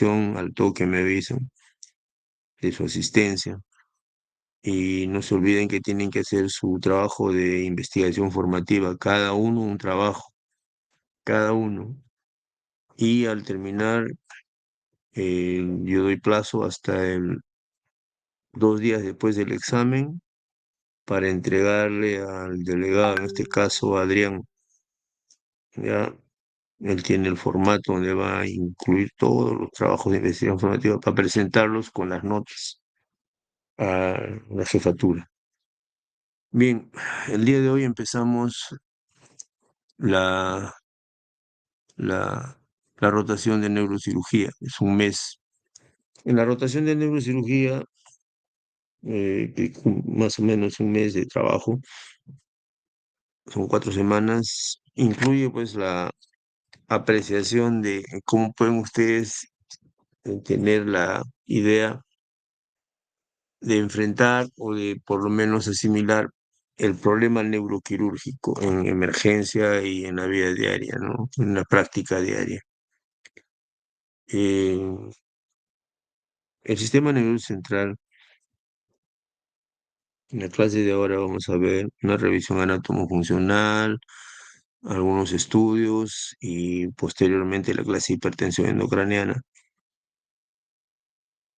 al toque me avisan de su asistencia. Y no se olviden que tienen que hacer su trabajo de investigación formativa, cada uno un trabajo, cada uno. Y al terminar, yo doy plazo hasta 2 días después del examen para entregarle al delegado, en este caso a Adrián, ya él tiene el formato donde va a incluir todos los trabajos de investigación formativa para presentarlos con las notas a la jefatura. Bien, el día de hoy empezamos la, la, la rotación de neurocirugía, es un mes. En la rotación de neurocirugía, más o menos un mes de trabajo, son 4 semanas, incluye pues la apreciación de cómo pueden ustedes tener la idea de enfrentar o de por lo menos asimilar el problema neuroquirúrgico en emergencia y en la vida diaria, ¿no? En la práctica diaria. Eh, el sistema nervioso central, en la clase de ahora vamos a ver una revisión anatomofuncional, algunos estudios y posteriormente la clase de hipertensión endocraniana.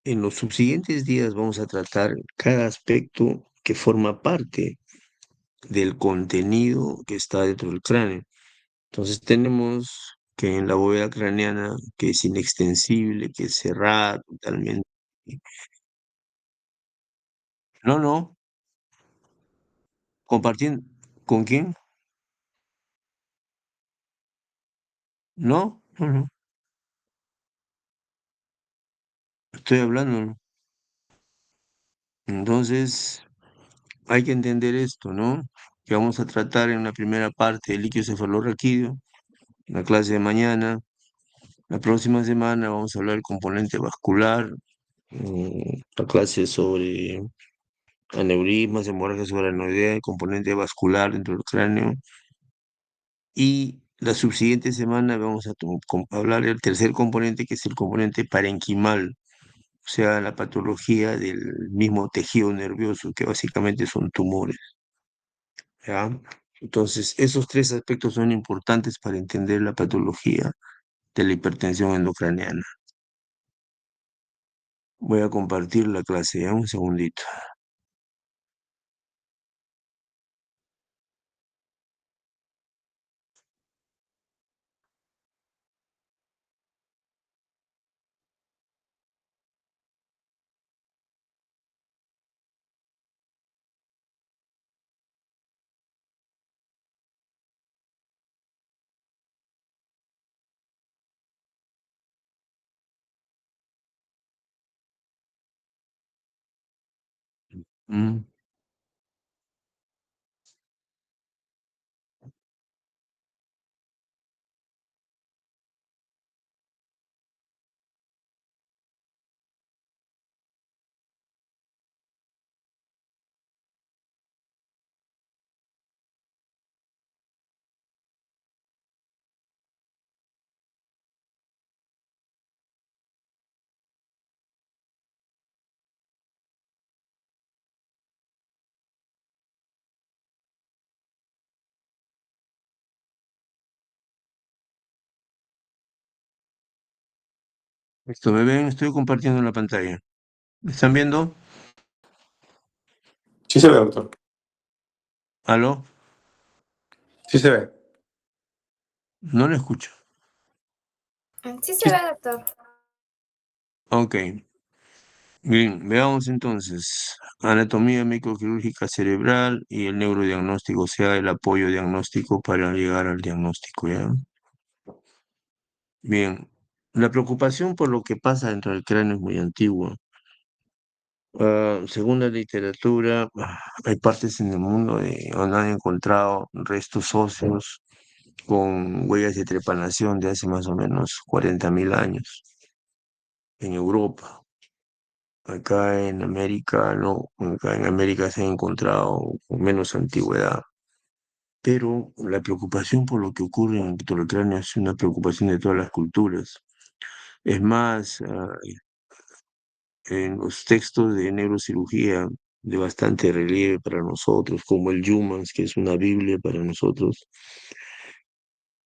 En los subsiguientes días vamos a tratar cada aspecto que forma parte del contenido que está dentro del cráneo. Entonces tenemos que en la bóveda craneana, que es inextensible, que es cerrada totalmente. No, no, compartiendo. ¿Con quién? No, no, no. Estoy hablando, ¿no? Entonces, hay que entender esto, ¿no? Que vamos a tratar en la primera parte el líquido cefalorraquídeo, la clase de mañana. La próxima semana vamos a hablar del componente vascular, la clase sobre aneurismas, hemorragia subaracnoidea, el componente vascular dentro del cráneo. Y la subsiguiente semana vamos a hablar del tercer componente, que es el componente parenquimal, o sea, la patología del mismo tejido nervioso, que básicamente son tumores, ¿ya? Entonces, esos tres aspectos son importantes para entender la patología de la hipertensión endocraniana. Voy a compartir la clase, ya un segundito. Mm. Esto, ¿me ven? Estoy compartiendo la pantalla. ¿Me están viendo? Sí se ve, doctor. ¿Aló? Sí se ve. No lo escucho. Sí se Sí. ve, doctor. Ok. Bien, veamos entonces. Anatomía microquirúrgica cerebral y el neurodiagnóstico, o sea, el apoyo diagnóstico para llegar al diagnóstico, ¿ya? Bien. La preocupación por lo que pasa dentro del cráneo es muy antigua. Según la literatura, hay partes en el mundo donde han encontrado restos óseos con huellas de trepanación de hace más o menos 40.000 años en Europa. Acá en América no, acá en América se han encontrado con menos antigüedad. Pero la preocupación por lo que ocurre en el cráneo es una preocupación de todas las culturas. Es más, en los textos de neurocirugía de bastante relieve para nosotros, como el Humans, que es una Biblia para nosotros,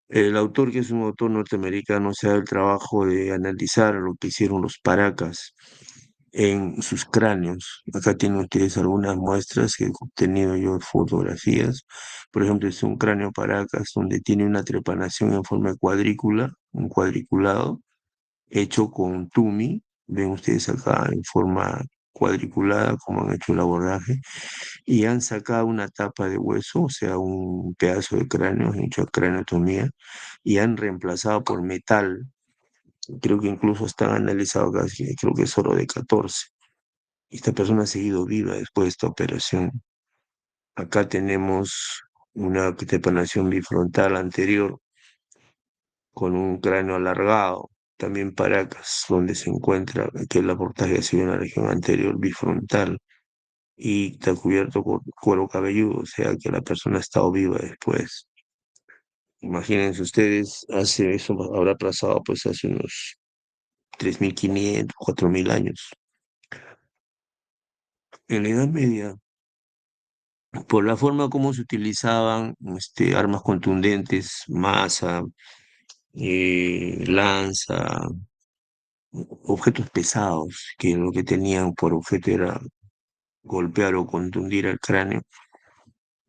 el autor, que es un autor norteamericano, se da el trabajo de analizar lo que hicieron los paracas en sus cráneos. Acá tienen ustedes algunas muestras que he obtenido yo, fotografías. Por ejemplo, es un cráneo paracas donde tiene una trepanación en forma de cuadrícula, un cuadriculado, hecho con tumi. Ven ustedes acá en forma cuadriculada, como han hecho el abordaje, y han sacado una tapa de hueso, o sea, un pedazo de cráneo, han hecho craneotomía, y han reemplazado por metal. Creo que incluso están analizados casi, creo que es oro de 14. Esta persona ha seguido viva después de esta operación. Acá tenemos una trepanación bifrontal anterior con un cráneo alargado, también Paracas, donde se encuentra que el abortaje ha sido en la región anterior bifrontal y está cubierto con cuero cabelludo, o sea que la persona ha estado viva después. Imagínense ustedes, hace eso habrá pasado pues hace unos 3.500, 4.000 años. En la Edad Media, por la forma como se utilizaban armas contundentes, maza, lanza, objetos pesados, que lo que tenían por objeto era golpear o contundir al cráneo,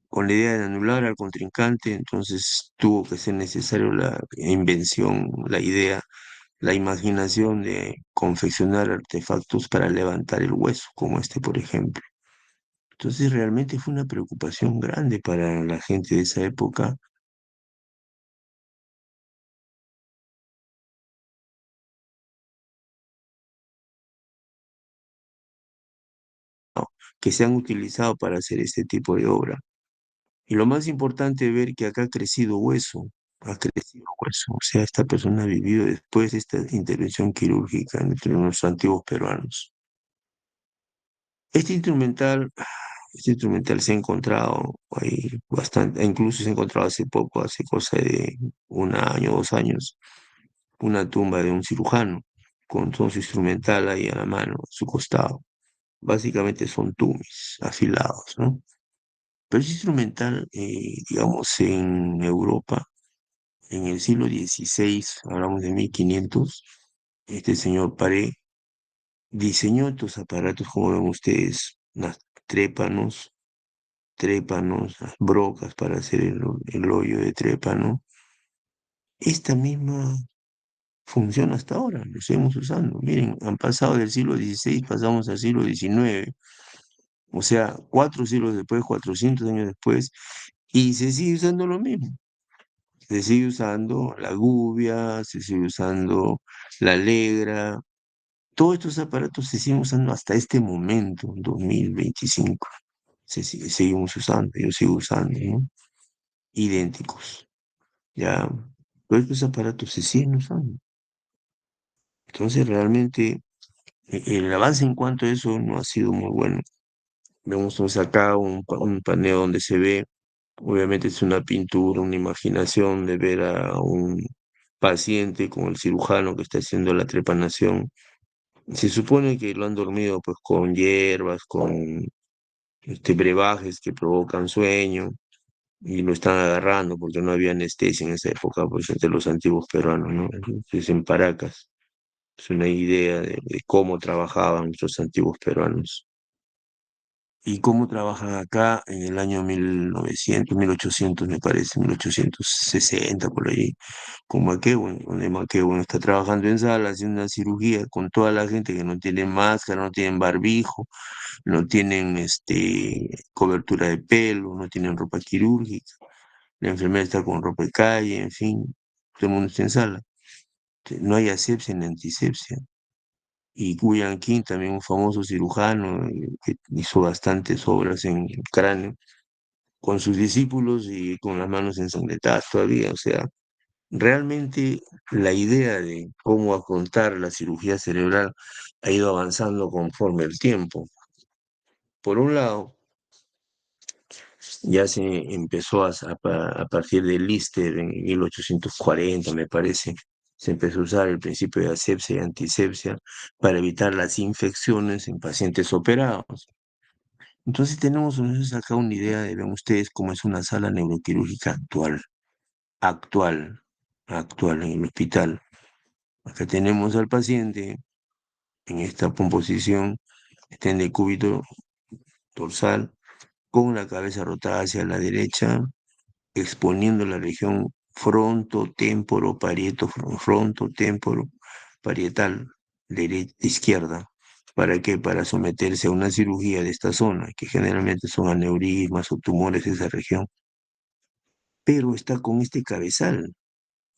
con la idea de anular al contrincante, entonces tuvo que ser necesario la invención, la idea, la imaginación de confeccionar artefactos para levantar el hueso, como este, por ejemplo. Entonces realmente fue una preocupación grande para la gente de esa época, ¿no?, que se han utilizado para hacer este tipo de obra. Y lo más importante es ver que acá ha crecido hueso. O sea, esta persona ha vivido después de esta intervención quirúrgica entre los antiguos peruanos. Este instrumental, este instrumental se ha encontrado ahí bastante, incluso se ha encontrado hace poco, hace cosa de un año, 2 años, una tumba de un cirujano con todo su instrumental ahí a la mano, a su costado. Básicamente son tumis afilados, ¿no? Pero ese instrumental, digamos, en Europa, en el siglo XVI, hablamos de 1500, este señor Paré diseñó estos aparatos, como ven ustedes, las trépanos, las brocas para hacer el hoyo de trépano. Esta misma funciona hasta ahora, lo seguimos usando. Miren, han pasado del siglo XVI, pasamos al siglo XIX, o sea, 4 siglos después, 400 años después, y se sigue usando lo mismo. Se sigue usando la gubia, se sigue usando la alegra. Todos estos aparatos se siguen usando hasta este momento, 2025. Seguimos usando, yo sigo usando, ¿no? Idénticos, ya. Todos estos aparatos se siguen usando. Entonces, realmente, el avance en cuanto a eso no ha sido muy bueno. Vemos entonces acá un paneo donde se ve, obviamente es una pintura, una imaginación de ver a un paciente con el cirujano que está haciendo la trepanación. Se supone que lo han dormido pues con hierbas, con brebajes que provocan sueño y lo están agarrando porque no había anestesia en esa época, pues entre los antiguos peruanos, ¿no? Entonces en Paracas es una idea de cómo trabajaban nuestros antiguos peruanos y cómo trabajan acá en el año 1900, 1800 me parece, 1860 por ahí, con McEwen, donde McEwen está trabajando en sala, haciendo una cirugía con toda la gente que no tiene máscara, no tienen barbijo, no tienen cobertura de pelo, no tienen ropa quirúrgica, la enfermera está con ropa de calle, en fin, todo el mundo está en sala. No hay asepsia ni antisepsia. Y Guyan King, también un famoso cirujano, que hizo bastantes obras en el cráneo, con sus discípulos y con las manos ensangrentadas todavía. O sea, realmente la idea de cómo afrontar la cirugía cerebral ha ido avanzando conforme el tiempo. Por un lado, ya se empezó a partir de Lister en 1840, me parece, Se empezó a usar el principio de asepsia y antisepsia para evitar las infecciones en pacientes operados. Entonces tenemos nosotros acá una idea de, vean ustedes, cómo es una sala neuroquirúrgica actual, actual en el hospital. Acá tenemos al paciente en esta composición, está en decúbito dorsal, con la cabeza rotada hacia la derecha, exponiendo la región frontotémporo parietal izquierda. ¿Para qué? Para someterse a una cirugía de esta zona, que generalmente son aneurismas o tumores de esa región. Pero está con este cabezal.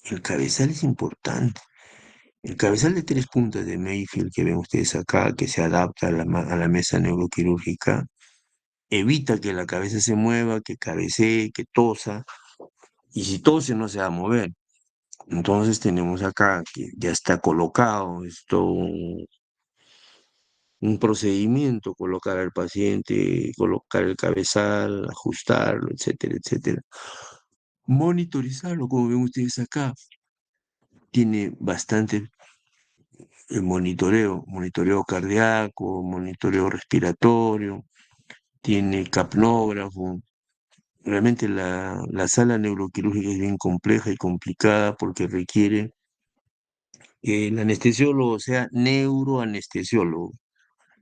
El cabezal es importante. El cabezal de 3 puntas de Mayfield que ven ustedes acá, que se adapta a la mesa neuroquirúrgica, evita que la cabeza se mueva, que cabecee, que tosa, y si tose no se va a mover. Entonces tenemos acá que ya está colocado, es todo un procedimiento, colocar al paciente, colocar el cabezal, ajustarlo, etcétera, etcétera. Monitorizarlo, como ven ustedes acá, tiene bastante monitoreo cardíaco, monitoreo respiratorio, tiene capnógrafo. Realmente la sala neuroquirúrgica es bien compleja y complicada porque requiere que el anestesiólogo sea neuroanestesiólogo,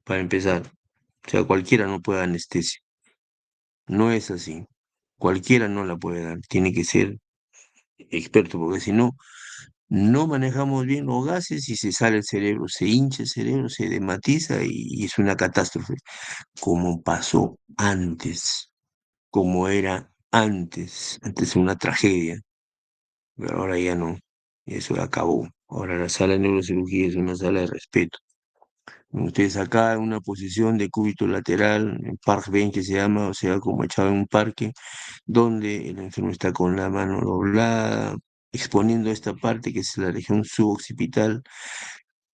para empezar. O sea, cualquiera no puede dar anestesia. No es así. Cualquiera no la puede dar. Tiene que ser experto, porque si no, no manejamos bien los gases y se sale el cerebro, se hincha el cerebro, se dematiza y es una catástrofe. Como pasó antes, como era antes. Antes era una tragedia, pero ahora ya no. Eso acabó. Ahora la sala de neurocirugía es una sala de respeto. Ustedes acá en una posición de cúbito lateral, en park bench que se llama, o sea, como echado en un parque, donde el enfermo está con la mano doblada, exponiendo esta parte que es la región suboccipital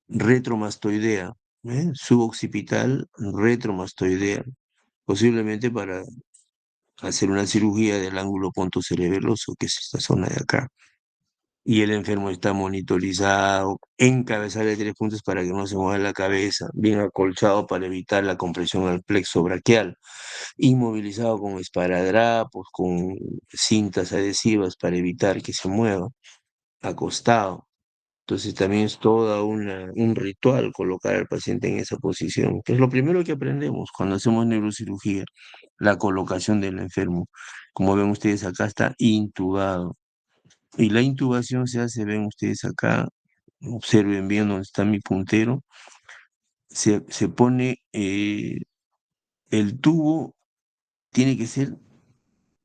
retromastoidea, suboccipital retromastoidea, posiblemente para hacer una cirugía del ángulo pontocerebeloso, que es esta zona de acá. Y el enfermo está monitorizado, en cabezal de 3 puntas para que no se mueva la cabeza, bien acolchado para evitar la compresión al plexo braquial, inmovilizado con esparadrapos, con cintas adhesivas para evitar que se mueva, acostado. Entonces también es toda un ritual colocar al paciente en esa posición, que es lo primero que aprendemos cuando hacemos neurocirugía, la colocación del enfermo. Como ven ustedes acá está intubado. Y la intubación se hace, ven ustedes acá, observen bien dónde está mi puntero, se pone el tubo, tiene que ser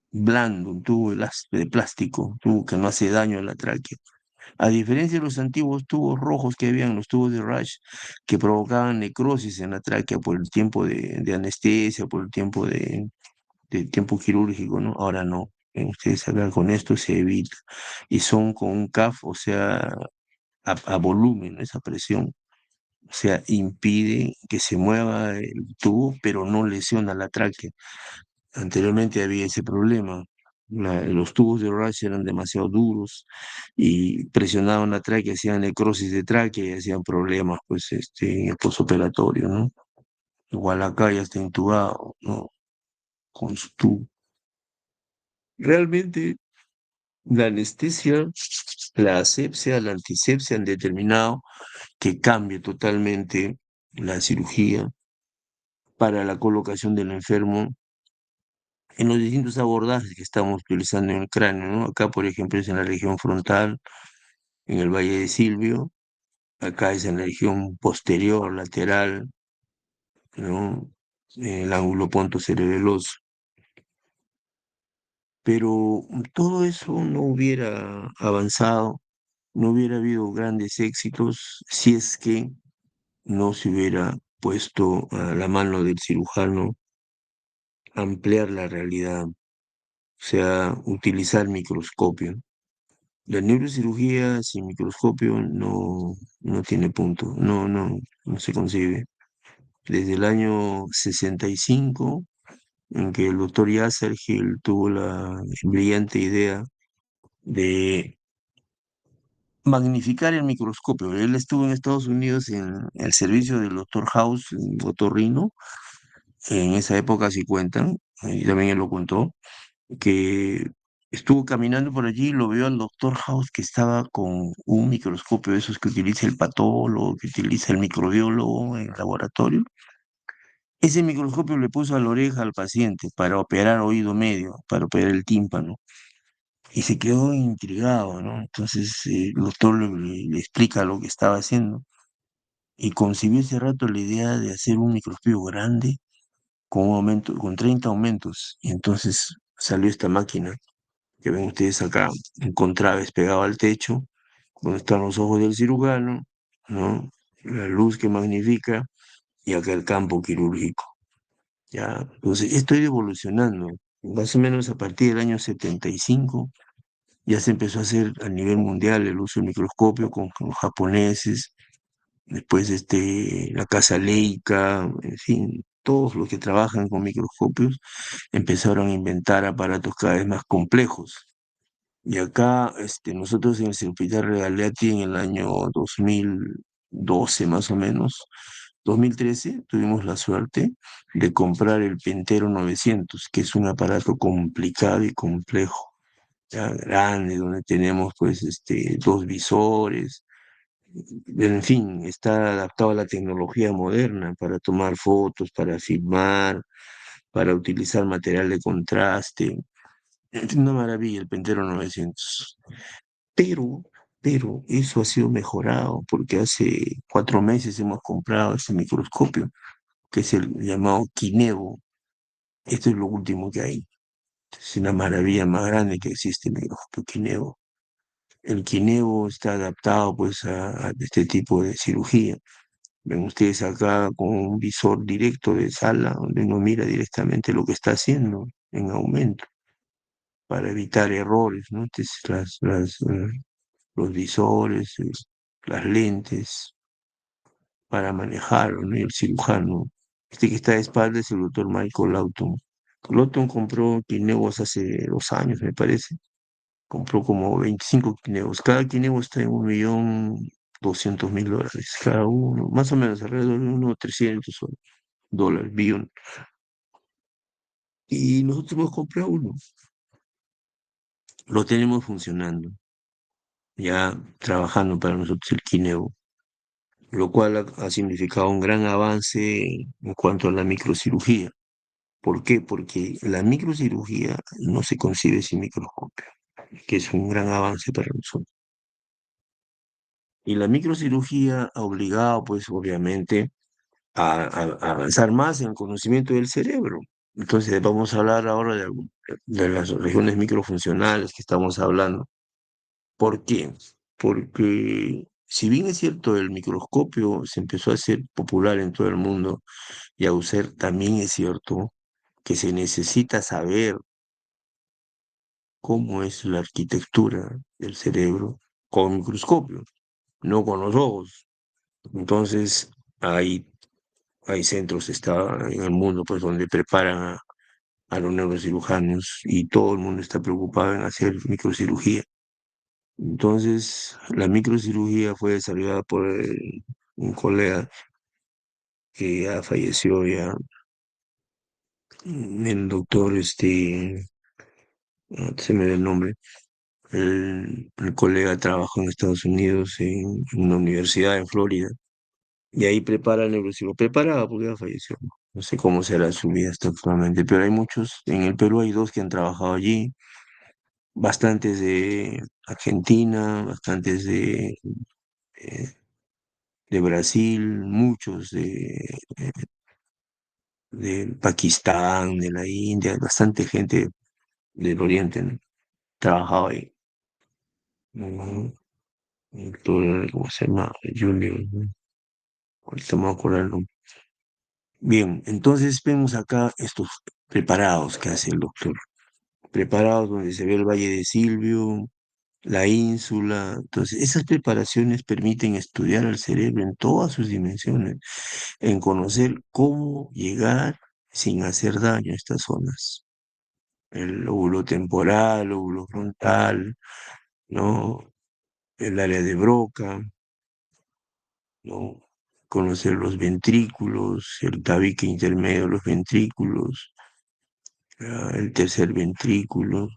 blando, un tubo de plástico, un tubo que no hace daño a la tráquea. A diferencia de los antiguos tubos rojos que habían, los tubos de Rush, que provocaban necrosis en la tráquea por el tiempo de anestesia, por el tiempo de tiempo quirúrgico, ¿no? Ahora no. Ustedes acá con esto se evita. Y son con un CAF, o sea, a volumen, ¿no? Esa presión. O sea, impide que se mueva el tubo, pero no lesiona la tráquea. Anteriormente había ese problema. Los tubos de Rush eran demasiado duros y presionaban la tráquea, hacían necrosis de tráquea y hacían problemas, pues, en el posoperatorio, ¿no? Igual acá ya está intubado, ¿no? Con su tubo. Realmente la anestesia, la asepsia, la antisepsia han determinado que cambie totalmente la cirugía para la colocación del enfermo en los distintos abordajes que estamos utilizando en el cráneo, ¿no? Acá, por ejemplo, es en la región frontal, en el Valle de Silvio, acá es en la región posterior, lateral, ¿no? En el ángulo pontocerebeloso. Pero todo eso no hubiera avanzado, no hubiera habido grandes éxitos si es que no se hubiera puesto a la mano del cirujano ampliar la realidad, o sea, utilizar microscopio. La neurocirugía sin microscopio no tiene punto, no se concibe. Desde el año 65, en que el doctor Yasser Gil tuvo la brillante idea de magnificar el microscopio. Él estuvo en Estados Unidos en el servicio del doctor House, en otorrino, en esa época sí cuentan, y también él lo contó, que estuvo caminando por allí y lo vio al doctor House que estaba con un microscopio, de esos que utiliza el patólogo, que utiliza el microbiólogo en el laboratorio. Ese microscopio le puso a la oreja al paciente para operar oído medio, para operar el tímpano, y se quedó intrigado, ¿no? Entonces el doctor le explica lo que estaba haciendo y concibió ese rato la idea de hacer un microscopio grande con un aumento, con 30 aumentos, y entonces salió esta máquina que ven ustedes acá, un contraves pegado al techo, donde están los ojos del cirujano, ¿no? La luz que magnifica y acá el campo quirúrgico. ¿Ya? Entonces, esto ha ido evolucionando. Más o menos a partir del año 75 ya se empezó a hacer a nivel mundial el uso del microscopio con los japoneses, después la casa Leica, en fin, todos los que trabajan con microscopios empezaron a inventar aparatos cada vez más complejos. Y acá, nosotros en el Hospital Regaleati en el año 2012 más o menos, 2013, tuvimos la suerte de comprar el Pentero 900, que es un aparato complicado y complejo, ya grande, donde tenemos pues dos visores, en fin, está adaptado a la tecnología moderna para tomar fotos, para filmar, para utilizar material de contraste. Es una maravilla el Pentero 900. Pero, pero eso ha sido mejorado porque hace 4 meses hemos comprado ese microscopio, que es el llamado Kinevo. Esto es lo último que hay. Es una maravilla más grande que existe el microscopio Kinevo. El Kinevo está adaptado pues a este tipo de cirugía. Ven ustedes acá con un visor directo de sala donde uno mira directamente lo que está haciendo en aumento para evitar errores, ¿no? Entonces, los visores, las lentes para manejarlo, ¿no? Y el cirujano. Este que está de espalda es el doctor Michael Lawton. Lawton compró Kinevos hace 2 años, me parece. Compró como 25 Kinevos. Cada Kinevo está en 1.200.000 dólares cada uno, más o menos alrededor de unos 300 dólares, billón. Y nosotros hemos comprado uno. Lo tenemos funcionando, ya trabajando para nosotros el Kinevo, lo cual ha significado un gran avance en cuanto a la microcirugía. ¿Por qué? Porque la microcirugía no se concibe sin microscopio, que es un gran avance para nosotros. Y la microcirugía ha obligado, pues, obviamente, a avanzar más en el conocimiento del cerebro. Entonces, vamos a hablar ahora de las regiones microfuncionales que estamos hablando. ¿Por qué? Porque si bien es cierto, el microscopio se empezó a hacer popular en todo el mundo y a usar, también es cierto que se necesita saber cómo es la arquitectura del cerebro con microscopio, no con los ojos. Entonces, hay centros en el mundo pues, donde preparan a los neurocirujanos y todo el mundo está preocupado en hacer microcirugía. Entonces, la microcirugía fue desarrollada por un colega que ya falleció ya, el doctor, se me da el nombre. El colega trabajó en Estados Unidos en una universidad en Florida y ahí prepara el neurocirujano. Preparaba porque ya falleció. No sé cómo será su vida hasta actualmente, pero hay muchos. En el Perú hay dos que han trabajado allí, bastantes de Argentina, bastantes eh, de Brasil, muchos de Pakistán, de la India, bastante gente del Oriente, ¿no? Trabajaba ahí. Ujú. ¿Cómo se llama? Julio, ¿no? Ahorita me voy a acordar el nombre. Bien, entonces vemos acá estos preparados que hace el doctor. Preparados donde se ve el Valle de Silvio, la ínsula. Entonces, esas preparaciones permiten estudiar al cerebro en todas sus dimensiones, en conocer cómo llegar sin hacer daño a estas zonas. El lóbulo temporal, lóbulo frontal, ¿no? el área de Broca, ¿no? Conocer los ventrículos, el tabique intermedio de los ventrículos, el tercer ventrículo,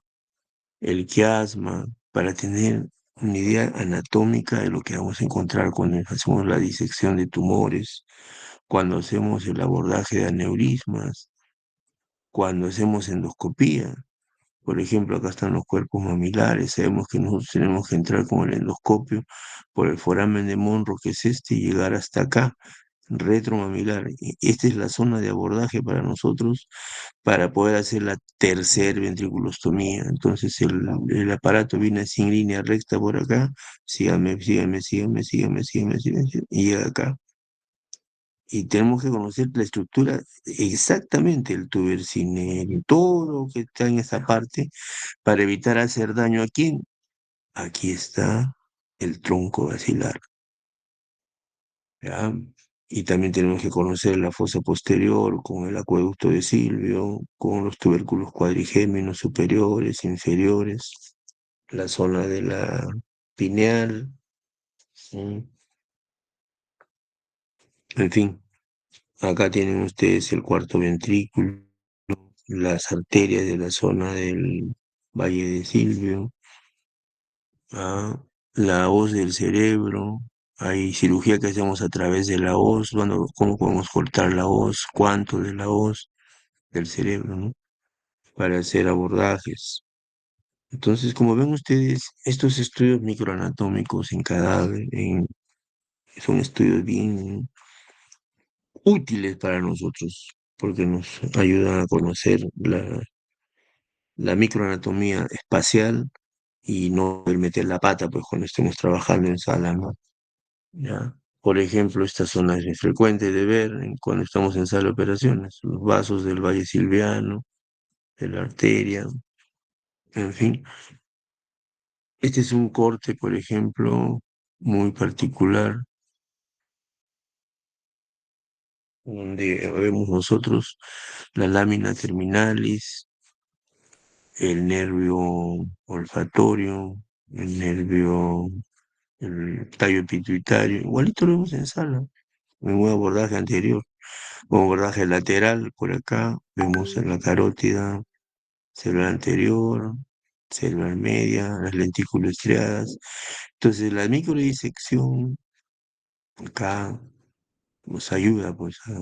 el quiasma, para tener una idea anatómica de lo que vamos a encontrar cuando hacemos la disección de tumores, cuando hacemos el abordaje de aneurismas, cuando hacemos endoscopía. Por ejemplo, acá están los cuerpos mamilares. Sabemos que nosotros tenemos que entrar con el endoscopio por el foramen de Monro, que es este, y llegar hasta acá, retromamilar. Esta es la zona de abordaje para nosotros para poder hacer la tercer ventriculostomía. Entonces el aparato viene sin línea recta por acá, sígame, y llega acá. Y tenemos que conocer la estructura exactamente, el tubercinel, todo lo que está en esa parte para evitar hacer daño a quién. Aquí está el tronco basilar, ¿ya? Y también tenemos que conocer la fosa posterior con el acueducto de Silvio, con los tubérculos cuadrigéminos superiores, inferiores, la zona de la pineal, ¿sí? En fin, acá tienen ustedes el cuarto ventrículo, las arterias de la zona del Valle de Silvio, ¿ah? La hoz del cerebro. Hay cirugía que hacemos a través de la hoz, bueno, cómo podemos cortar la hoz, cuánto de la hoz del cerebro, ¿no? Para hacer abordajes. Entonces, como ven ustedes, estos estudios microanatómicos en cadáver son estudios bien útiles para nosotros, porque nos ayudan a conocer la microanatomía espacial y no el meter la pata, pues cuando estemos trabajando en sala, ¿no? ¿Ya? Por ejemplo, esta zona es muy frecuente de ver cuando estamos en sala de operaciones, los vasos del valle silviano, de la arteria, en fin. Este es un corte, por ejemplo, muy particular, donde vemos nosotros la lámina terminalis, el nervio olfatorio, el nervio, el tallo pituitario, igualito lo vemos en sala, en un abordaje anterior. Un abordaje lateral, por acá, vemos en la carótida, célula anterior, célula media, las lentículas estriadas. Entonces, la microdisección acá nos ayuda pues a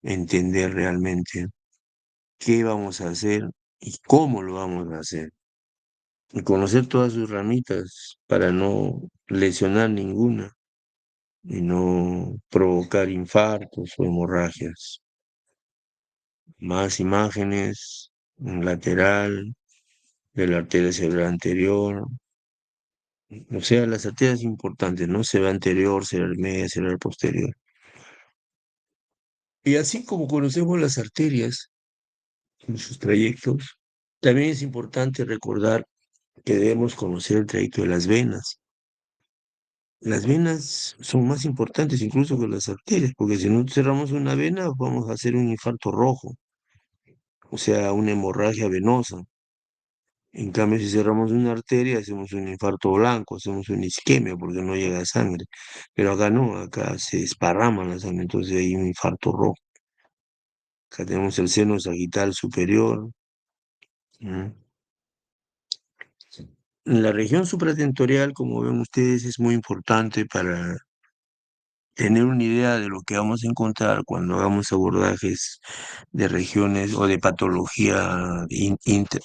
entender realmente qué vamos a hacer y cómo lo vamos a hacer. Y conocer todas sus ramitas para no lesionar ninguna y no provocar infartos o hemorragias. Más imágenes, un lateral de la arteria cerebral anterior, o sea, las arterias importantes, ¿no? Cerebral anterior, cerebral media, cerebral posterior. Y así como conocemos las arterias en sus trayectos, también es importante recordar que debemos conocer el trayecto de las venas. Las venas son más importantes incluso que las arterias, porque si no cerramos una vena, vamos a hacer un infarto rojo, o sea, una hemorragia venosa. En cambio, si cerramos una arteria, hacemos un infarto blanco, hacemos una isquemia porque no llega sangre. Pero acá no, acá se desparrama la sangre, entonces hay un infarto rojo. Acá tenemos el seno sagital superior. ¿Mm? La región supratentorial, como ven ustedes, es muy importante para tener una idea de lo que vamos a encontrar cuando hagamos abordajes de regiones o de patología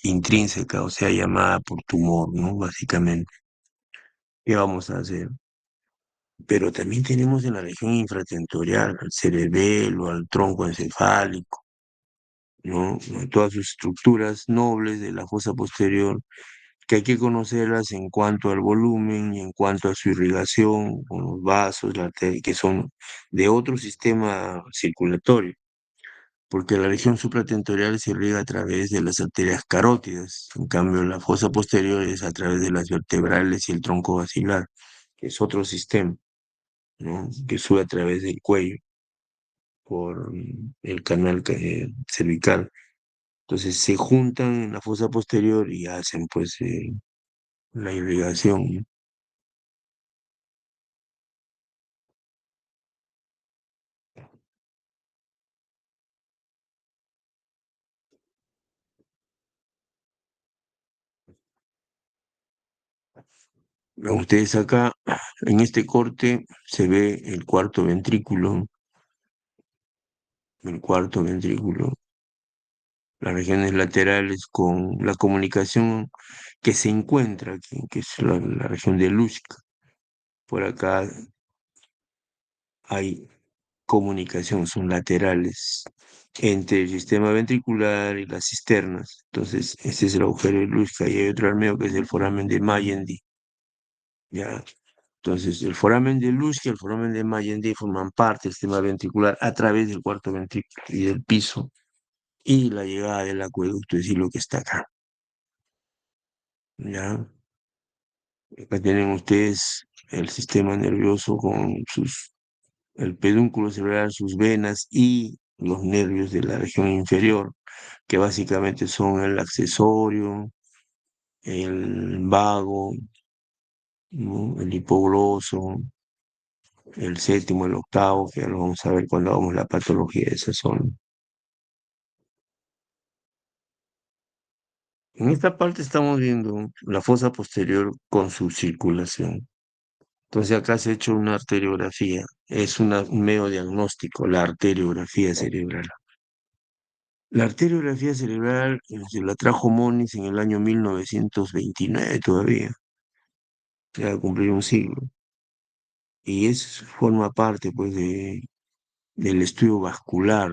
intrínseca, o sea, llamada por tumor, ¿no? Básicamente, ¿qué vamos a hacer? Pero también tenemos en la región infratentorial al cerebelo, al tronco encefálico, ¿no? Todas sus estructuras nobles de la fosa posterior, que hay que conocerlas en cuanto al volumen y en cuanto a su irrigación con los vasos, la arteria, que son de otro sistema circulatorio, porque la región supratentorial se irriga a través de las arterias carótidas, en cambio la fosa posterior es a través de las vertebrales y el tronco basilar, que es otro sistema, ¿no? Que sube a través del cuello por el canal cervical. Entonces se juntan en la fosa posterior y hacen pues la irrigación, ¿no? Ustedes acá, en este corte, se ve el cuarto ventrículo, las regiones laterales con la comunicación que se encuentra aquí, que es la región de Luschka. Por acá hay comunicación, son laterales entre el sistema ventricular y las cisternas. Entonces, este es el agujero de Luschka y hay otro armeo que es el foramen de Mayendy. ¿Ya? Entonces, el foramen de Luschka y el foramen de Mayendy forman parte del sistema ventricular a través del cuarto ventrículo y del piso y la llegada del acueducto, es decir, lo que está acá. ¿Ya? Acá tienen ustedes el sistema nervioso con el pedúnculo cerebral, sus venas y los nervios de la región inferior, que básicamente son el accesorio, el vago, ¿no? El hipogloso, el séptimo, el octavo, que ya lo vamos a ver cuando hagamos la patología de esa zona. En esta parte estamos viendo la fosa posterior con su circulación. Entonces acá se ha hecho una arteriografía, es un medio diagnóstico, la arteriografía cerebral. La arteriografía cerebral se la trajo Moniz en el año 1929 todavía, ya va a cumplir un siglo. Y forma parte pues del estudio vascular.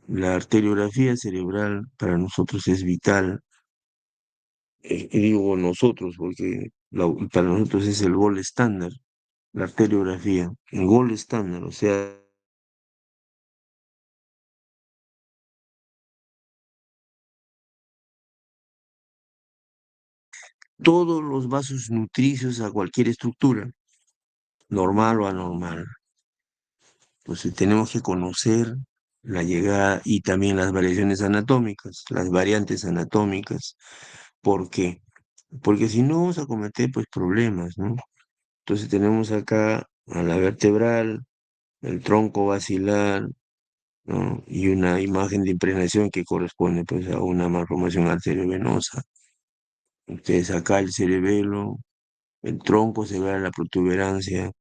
La arteriografía cerebral para nosotros es vital. Y digo nosotros porque para nosotros es el gol estándar, la arteriografía, el gol estándar, o sea, todos los vasos nutricios a cualquier estructura, normal o anormal. Entonces tenemos que conocer la llegada y también las variaciones anatómicas, las variantes anatómicas. ¿Por qué? Porque si no vamos a cometer pues problemas, ¿no? Entonces tenemos acá a la vertebral, el tronco basilar, ¿no? Y una imagen de impregnación que corresponde pues a una malformación arteriovenosa. Entonces acá el cerebelo, el tronco se ve la protuberancia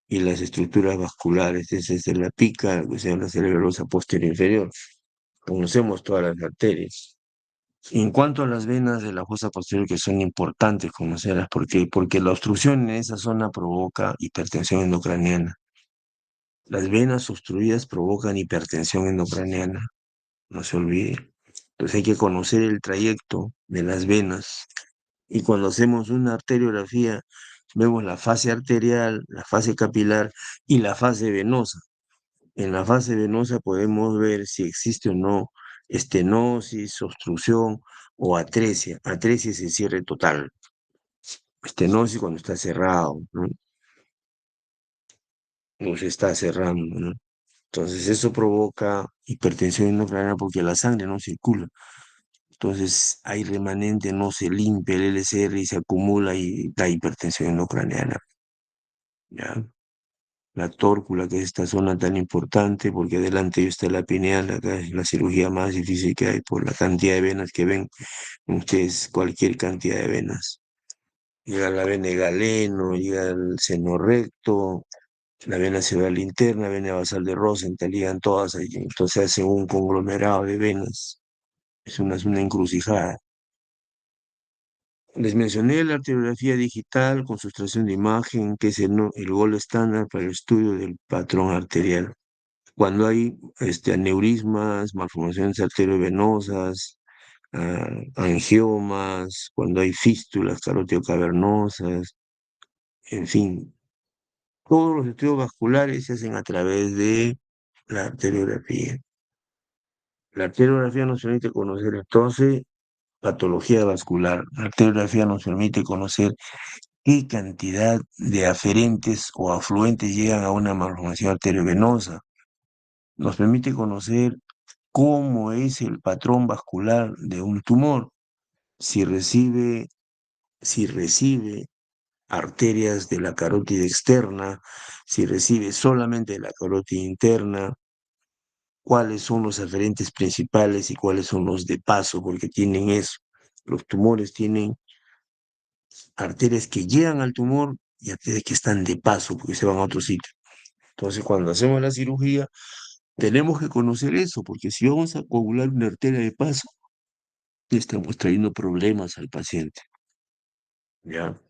y las estructuras vasculares, desde la pica, o sea, la cerebrosa posterior inferior. Conocemos todas las arterias. En cuanto a las venas de la fosa posterior, que son importantes conocerlas, ¿por qué? Porque la obstrucción en esa zona provoca hipertensión endocraniana. Las venas obstruidas provocan hipertensión endocraniana, no se olvide. Entonces hay que conocer el trayecto de las venas. Y cuando hacemos una arteriografía, vemos la fase arterial, la fase capilar y la fase venosa. En la fase venosa podemos ver si existe o no estenosis, obstrucción o atresia. Atresia es el cierre total. Estenosis cuando está cerrado, ¿no? O se está cerrando, ¿no? Entonces eso provoca hipertensión endocrinal porque la sangre no circula. Entonces hay remanente, no se limpia el LCR y se acumula y da hipertensión endocraniana. ¿Ya? La tórcula, que es esta zona tan importante, porque adelante está la pineal, acá es la cirugía más difícil que hay por la cantidad de venas que ven ustedes, cualquier cantidad de venas. Llega la vena de Galeno, llega el seno recto, la vena cerebral interna, vena basal de Rosenthal, llegan todas ahí, entonces hace un conglomerado de venas. Es una encrucijada. Les mencioné la arteriografía digital con sustracción de imagen, que es el gol estándar para el estudio del patrón arterial. Cuando hay aneurismas, malformaciones arteriovenosas, angiomas, cuando hay fístulas caróteo-cavernosas, en fin, todos los estudios vasculares se hacen a través de la arteriografía. La arteriografía nos permite conocer entonces patología vascular. La arteriografía nos permite conocer qué cantidad de aferentes o afluentes llegan a una malformación arteriovenosa. Nos permite conocer cómo es el patrón vascular de un tumor, si recibe, si recibe arterias de la carótida externa, si recibe solamente de la carótida interna, cuáles son los aferentes principales y cuáles son los de paso, porque tienen eso. Los tumores tienen arterias que llegan al tumor y arterias que están de paso porque se van a otro sitio. Entonces, cuando hacemos la cirugía, tenemos que conocer eso, porque si vamos a coagular una arteria de paso, le estamos trayendo problemas al paciente, ¿ya?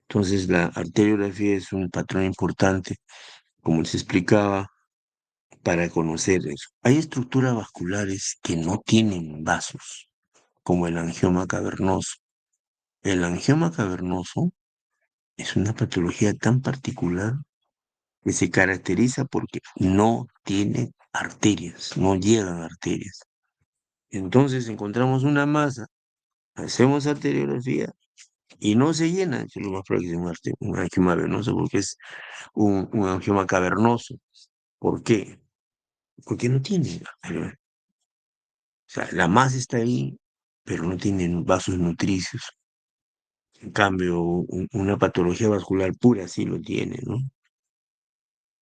Entonces, la arteriografía es un patrón importante, como les explicaba, para conocer eso. Hay estructuras vasculares que no tienen vasos, como el angioma cavernoso. El angioma cavernoso es una patología tan particular que se caracteriza porque no tiene arterias, no llegan arterias. Entonces encontramos una masa, hacemos arteriografía y no se llena, es lo más probable que sea un angioma venoso porque es un angioma cavernoso. ¿Por qué? Porque no tiene arterias. O sea, la masa está ahí, pero no tienen vasos nutricios. En cambio, una patología vascular pura sí lo tiene, ¿no?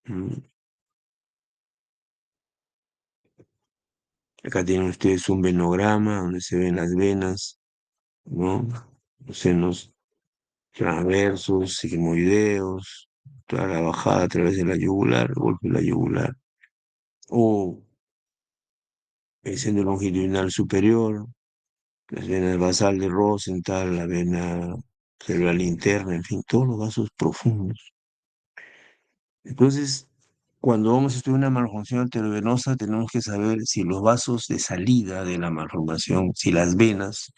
Mm. Acá tienen ustedes un venograma donde se ven las venas, ¿no? Los senos transversos, sigmoideos, toda la bajada a través de la yugular, golpe de la yugular, o el seno longitudinal superior, las venas basal de Rosenthal, la vena cerebral interna, en fin, todos los vasos profundos. Entonces, cuando vamos a estudiar una malformación arteriovenosa, tenemos que saber si los vasos de salida de la malformación, si las venas,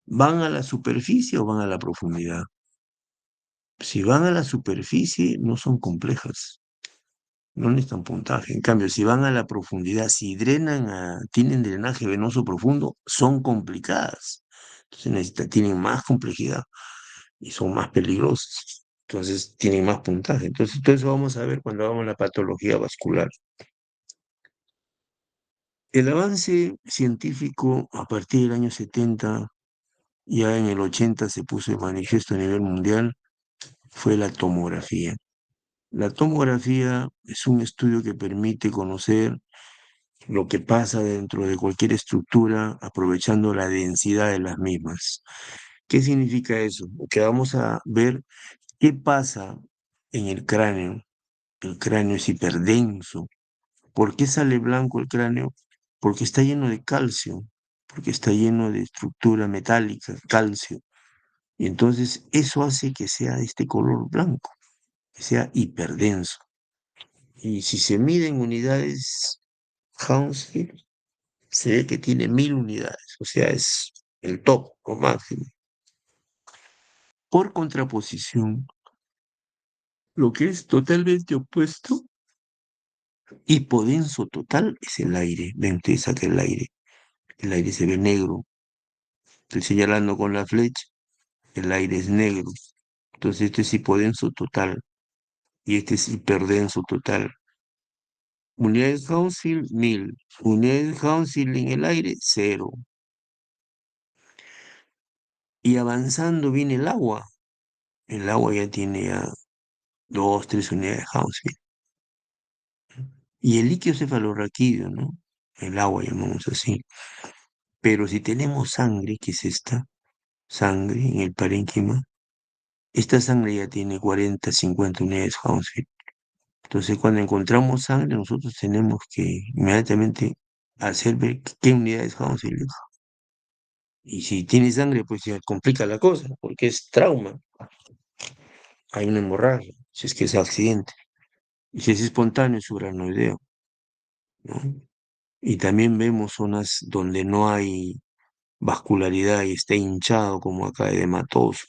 van a la superficie o van a la profundidad. Si van a la superficie, no son complejas, no necesitan puntaje. En cambio, si van a la profundidad, si tienen drenaje venoso profundo, son complicadas. Entonces tienen más complejidad y son más peligrosas. Entonces tienen más puntaje. Entonces, todo eso vamos a ver cuando hagamos la patología vascular. El avance científico a partir del año 70, ya en el 80 se puso de manifiesto a nivel mundial, fue la tomografía. La tomografía es un estudio que permite conocer lo que pasa dentro de cualquier estructura aprovechando la densidad de las mismas. ¿Qué significa eso? Que vamos a ver qué pasa en el cráneo. El cráneo es hiperdenso. ¿Por qué sale blanco el cráneo? Porque está lleno de calcio, porque está lleno de estructura metálica, calcio. Y entonces eso hace que sea de este color blanco, que sea hiperdenso. Y si se miden unidades Hounsfield, se ve que tiene 1000 unidades, o sea, es el top o máximo. Por contraposición, lo que es totalmente opuesto, hipodenso total, es el aire. Ven, ustedes acá el aire se ve negro. Estoy señalando con la flecha, el aire es negro. Entonces este es hipodenso total y este es hiperdenso total. Unidades Hounsfield, 1000. Unidades Hounsfield en el aire, 0. Y avanzando viene el agua. El agua ya tiene 2, 3 unidades Hounsfield. Y el líquido cefalorraquídeo, ¿no? El agua llamamos así. Pero si tenemos sangre, que es esta sangre en el parénquima, esta sangre ya tiene 40, 50 unidades Hounsfield. Entonces, cuando encontramos sangre, nosotros tenemos que inmediatamente hacer ver qué unidades Hounsfield es. Y si tiene sangre, pues ya complica la cosa, porque es trauma. Hay una hemorragia, si es que es accidente. Y si es espontáneo, es uranoideo, ¿no? Y también vemos zonas donde no hay vascularidad y está hinchado, como acá edematoso,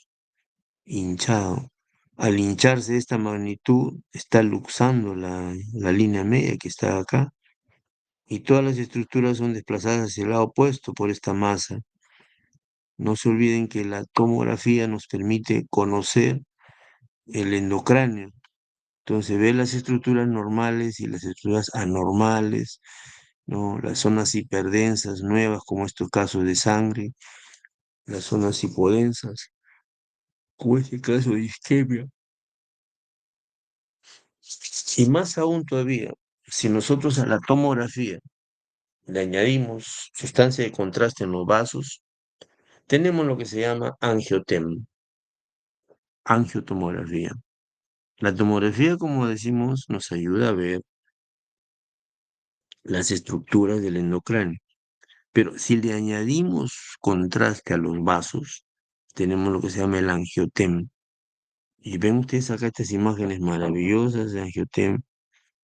hinchado. Al hincharse de esta magnitud, está luxando la línea media que está acá, y todas las estructuras son desplazadas hacia el lado opuesto por esta masa. No se olviden que la tomografía nos permite conocer el endocráneo. Entonces ve las estructuras normales y las estructuras anormales, ¿no? Las zonas hiperdensas nuevas, como estos casos de sangre, las zonas hipodensas, como este caso de isquemia. Y más aún todavía, si nosotros a la tomografía le añadimos sustancia de contraste en los vasos, tenemos lo que se llama angiotomografía. La tomografía, como decimos, nos ayuda a ver las estructuras del endocráneo. Pero si le añadimos contraste a los vasos, tenemos lo que se llama el angiotem. Y ven ustedes acá estas imágenes maravillosas de angiotem,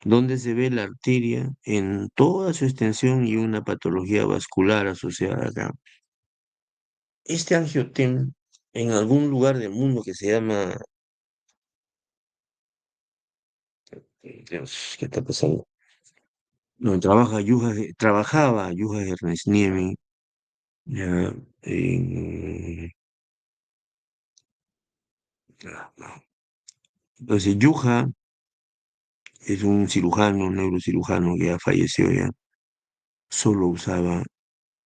donde se ve la arteria en toda su extensión y una patología vascular asociada acá. Este angiotem, en algún lugar del mundo que se llama, Dios, ¿qué está pasando? No, trabajaba Juha Hernesniemi, ya, en, entonces Juha es un cirujano, un neurocirujano que ya falleció ya, solo usaba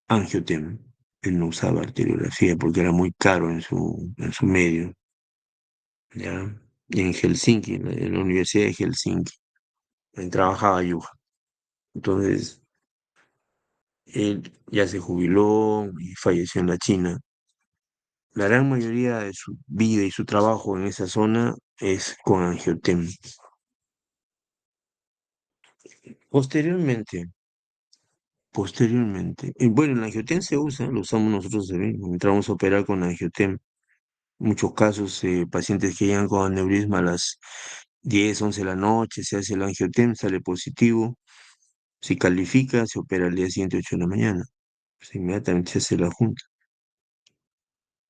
angiotem, él no usaba arteriografía porque era muy caro en su medio, ya, y en Helsinki, en la Universidad de Helsinki, ahí trabajaba Juha. Entonces, él ya se jubiló y falleció en la China. La gran mayoría de su vida y su trabajo en esa zona es con angiotem. Posteriormente, bueno, el angiotem se usa, lo usamos nosotros también, entramos a operar con angiotem. Muchos casos, pacientes que llegan con aneurisma a las 10, 11 de la noche, se hace el angiotem, sale positivo, si califica, se opera al día siguiente, 8 de la mañana. Pues inmediatamente se hace la junta.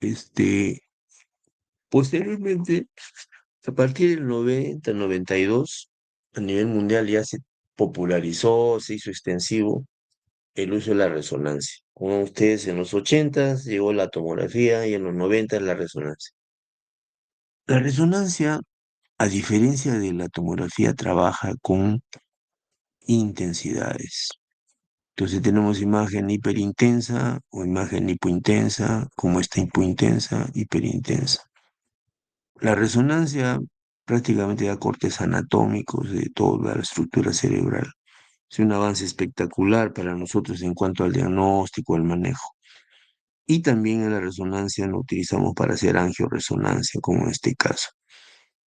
Este, posteriormente, a partir del 90, 92, a nivel mundial ya se popularizó, se hizo extensivo el uso de la resonancia. Como ustedes en los 80 llegó la tomografía y en los 90 la resonancia. La resonancia, a diferencia de la tomografía, trabaja con intensidades. Entonces tenemos imagen hiperintensa o imagen hipointensa, como esta hipointensa, hiperintensa. La resonancia prácticamente da cortes anatómicos de toda la estructura cerebral. Es un avance espectacular para nosotros en cuanto al diagnóstico, al manejo. Y también en la resonancia lo utilizamos para hacer angioresonancia, como en este caso.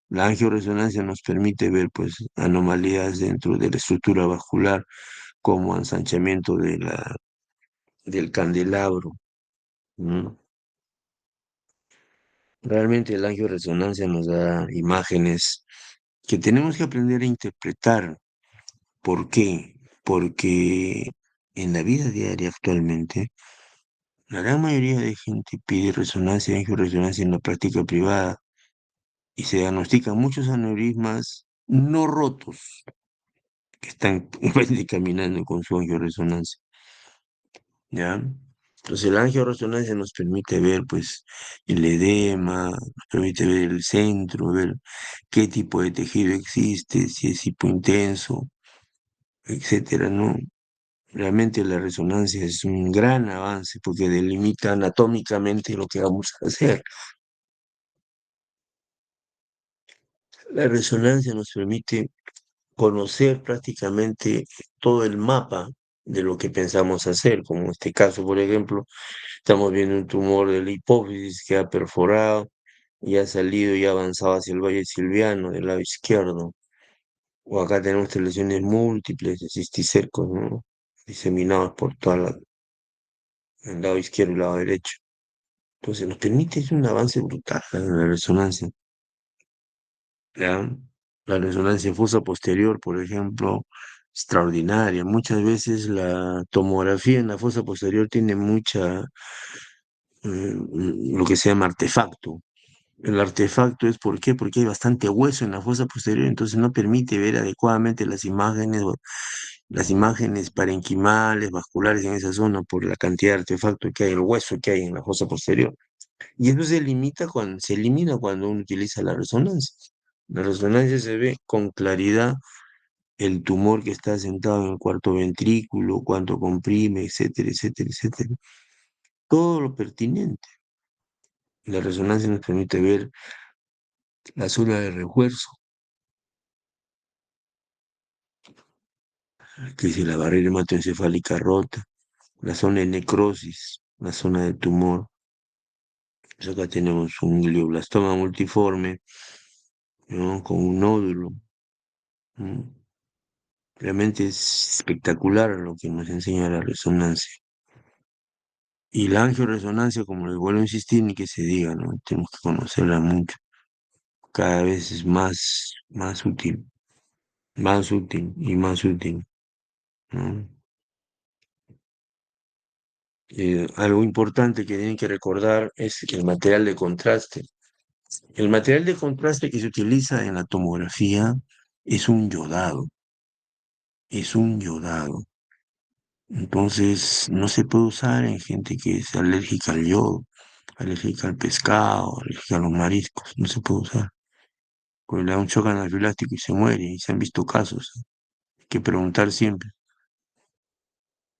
La angioresonancia nos permite ver pues, anomalías dentro de la estructura vascular, como ensanchamiento del candelabro. ¿Mm? Realmente la angioresonancia nos da imágenes que tenemos que aprender a interpretar. ¿Por qué? Porque en la vida diaria actualmente, la gran mayoría de gente pide resonancia y angioresonancia en la práctica privada y se diagnostican muchos aneurismas no rotos que están caminando con su angioresonancia, ¿ya? Entonces la angioresonancia nos permite ver pues el edema, nos permite ver el centro, ver qué tipo de tejido existe, si es hipointenso, etcétera, ¿no? Realmente la resonancia es un gran avance porque delimita anatómicamente lo que vamos a hacer. La resonancia nos permite conocer prácticamente todo el mapa de lo que pensamos hacer, como en este caso, por ejemplo, estamos viendo un tumor de la hipófisis que ha perforado y ha salido y ha avanzado hacia el valle silviano del lado izquierdo. O acá tenemos lesiones múltiples de cisticercos, ¿no? Diseminados por el lado izquierdo y el lado derecho. Entonces nos permite es un avance brutal en la resonancia. ¿Ya? La resonancia fosa posterior, por ejemplo, extraordinaria. Muchas veces la tomografía en la fosa posterior tiene lo que se llama artefacto. El artefacto es ¿por qué? Porque hay bastante hueso en la fosa posterior, entonces no permite ver adecuadamente las imágenes, las imágenes parenquimales, vasculares en esa zona por la cantidad de artefacto que hay, el hueso que hay en la fosa posterior. Y eso se elimina cuando uno utiliza la resonancia. La resonancia se ve con claridad el tumor que está sentado en el cuarto ventrículo, cuánto comprime, etcétera, etcétera, etcétera. Todo lo pertinente. La resonancia nos permite ver la zona de refuerzo, que es la barrera hematoencefálica rota, la zona de necrosis, la zona de tumor. Pues acá tenemos un glioblastoma multiforme, ¿no? Con un nódulo. ¿No? Realmente es espectacular lo que nos enseña la resonancia. Y la angioresonancia, como les vuelvo a insistir, ni que se diga, ¿no? Tenemos que conocerla mucho. Cada vez es más útil y más útil, ¿no? Algo importante que tienen que recordar es el material de contraste. El material de contraste que se utiliza en la tomografía es un yodado, es un yodado. Entonces, no se puede usar en gente que es alérgica al yodo, alérgica al pescado, alérgica a los mariscos, no se puede usar. Porque le da un choque anafiláctico y se muere, y se han visto casos. Hay que preguntar siempre,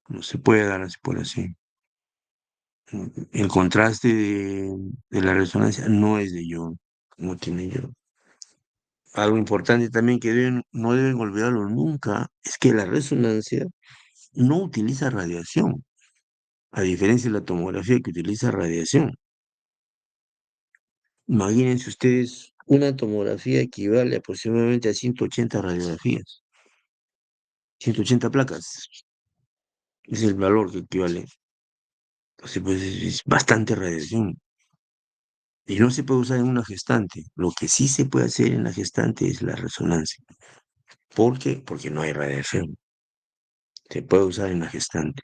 no se puede dar así por así. El contraste de la resonancia no es de yodo, no tiene yodo. Algo importante también que no deben olvidarlo nunca es que la resonancia no utiliza radiación, a diferencia de la tomografía que utiliza radiación. Imagínense ustedes, una tomografía equivale aproximadamente a 180 radiografías, 180 placas, es el valor que equivale. Entonces, pues es bastante radiación. Y no se puede usar en una gestante. Lo que sí se puede hacer en la gestante es la resonancia. ¿Por qué? Porque no hay radiación. Se puede usar en la gestante.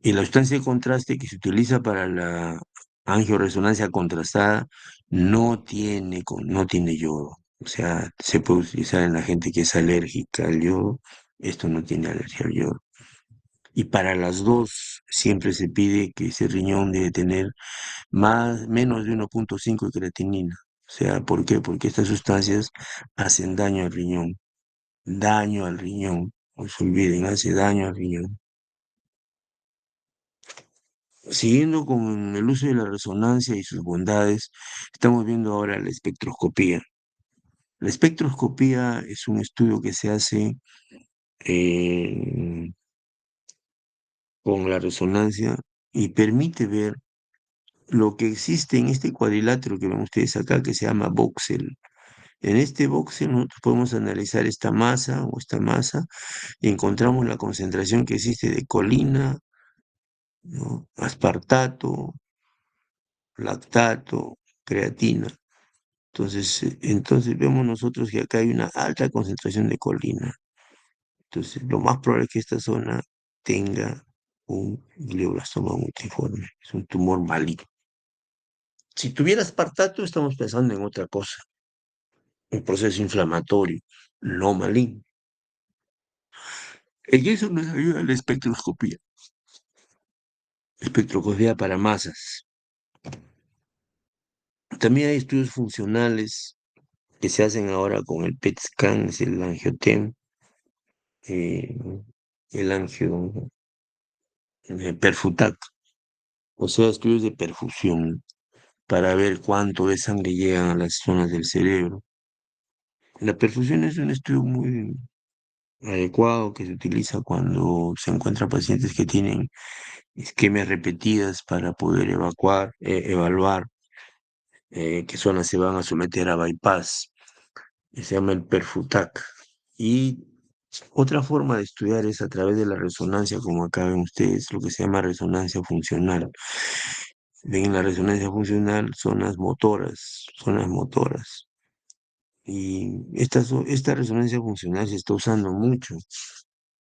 Y la sustancia de contraste que se utiliza para la angioresonancia contrastada no tiene yodo. O sea, se puede utilizar en la gente que es alérgica al yodo. Esto no tiene alergia al yodo. Y para las dos siempre se pide que ese riñón debe tener menos de 1,5 de creatinina. O sea, ¿por qué? Porque estas sustancias hacen daño al riñón. Daño al riñón. No se olviden, hace daño al riñón. Siguiendo con el uso de la resonancia y sus bondades, estamos viendo ahora la espectroscopía. La espectroscopía es un estudio que se hace eh, con la resonancia y permite ver lo que existe en este cuadrilátero que ven ustedes acá, que se llama voxel. En este voxel nosotros podemos analizar esta masa y encontramos la concentración que existe de colina, ¿no? Aspartato, lactato, creatina. Entonces vemos nosotros que acá hay una alta concentración de colina. Entonces, lo más probable es que esta zona tenga un glioblastoma multiforme. Es un tumor maligno. Si tuviera aspartato, estamos pensando en otra cosa. Un proceso inflamatorio, no maligno. En eso nos ayuda la espectroscopía. Espectroscopía para masas. También hay estudios funcionales que se hacen ahora con el PET scan, es el angiotem, eh, el angio perfutac, o sea, estudios de perfusión para ver cuánto de sangre llega a las zonas del cerebro. La perfusión es un estudio muy adecuado que se utiliza cuando se encuentran pacientes que tienen isquemias repetidas para poder evaluar qué zonas se van a someter a bypass. Se llama el Perfutac. Y otra forma de estudiar es a través de la resonancia, como acá ven ustedes, lo que se llama resonancia funcional. Ven en la resonancia funcional zonas motoras. Y esta resonancia funcional se está usando mucho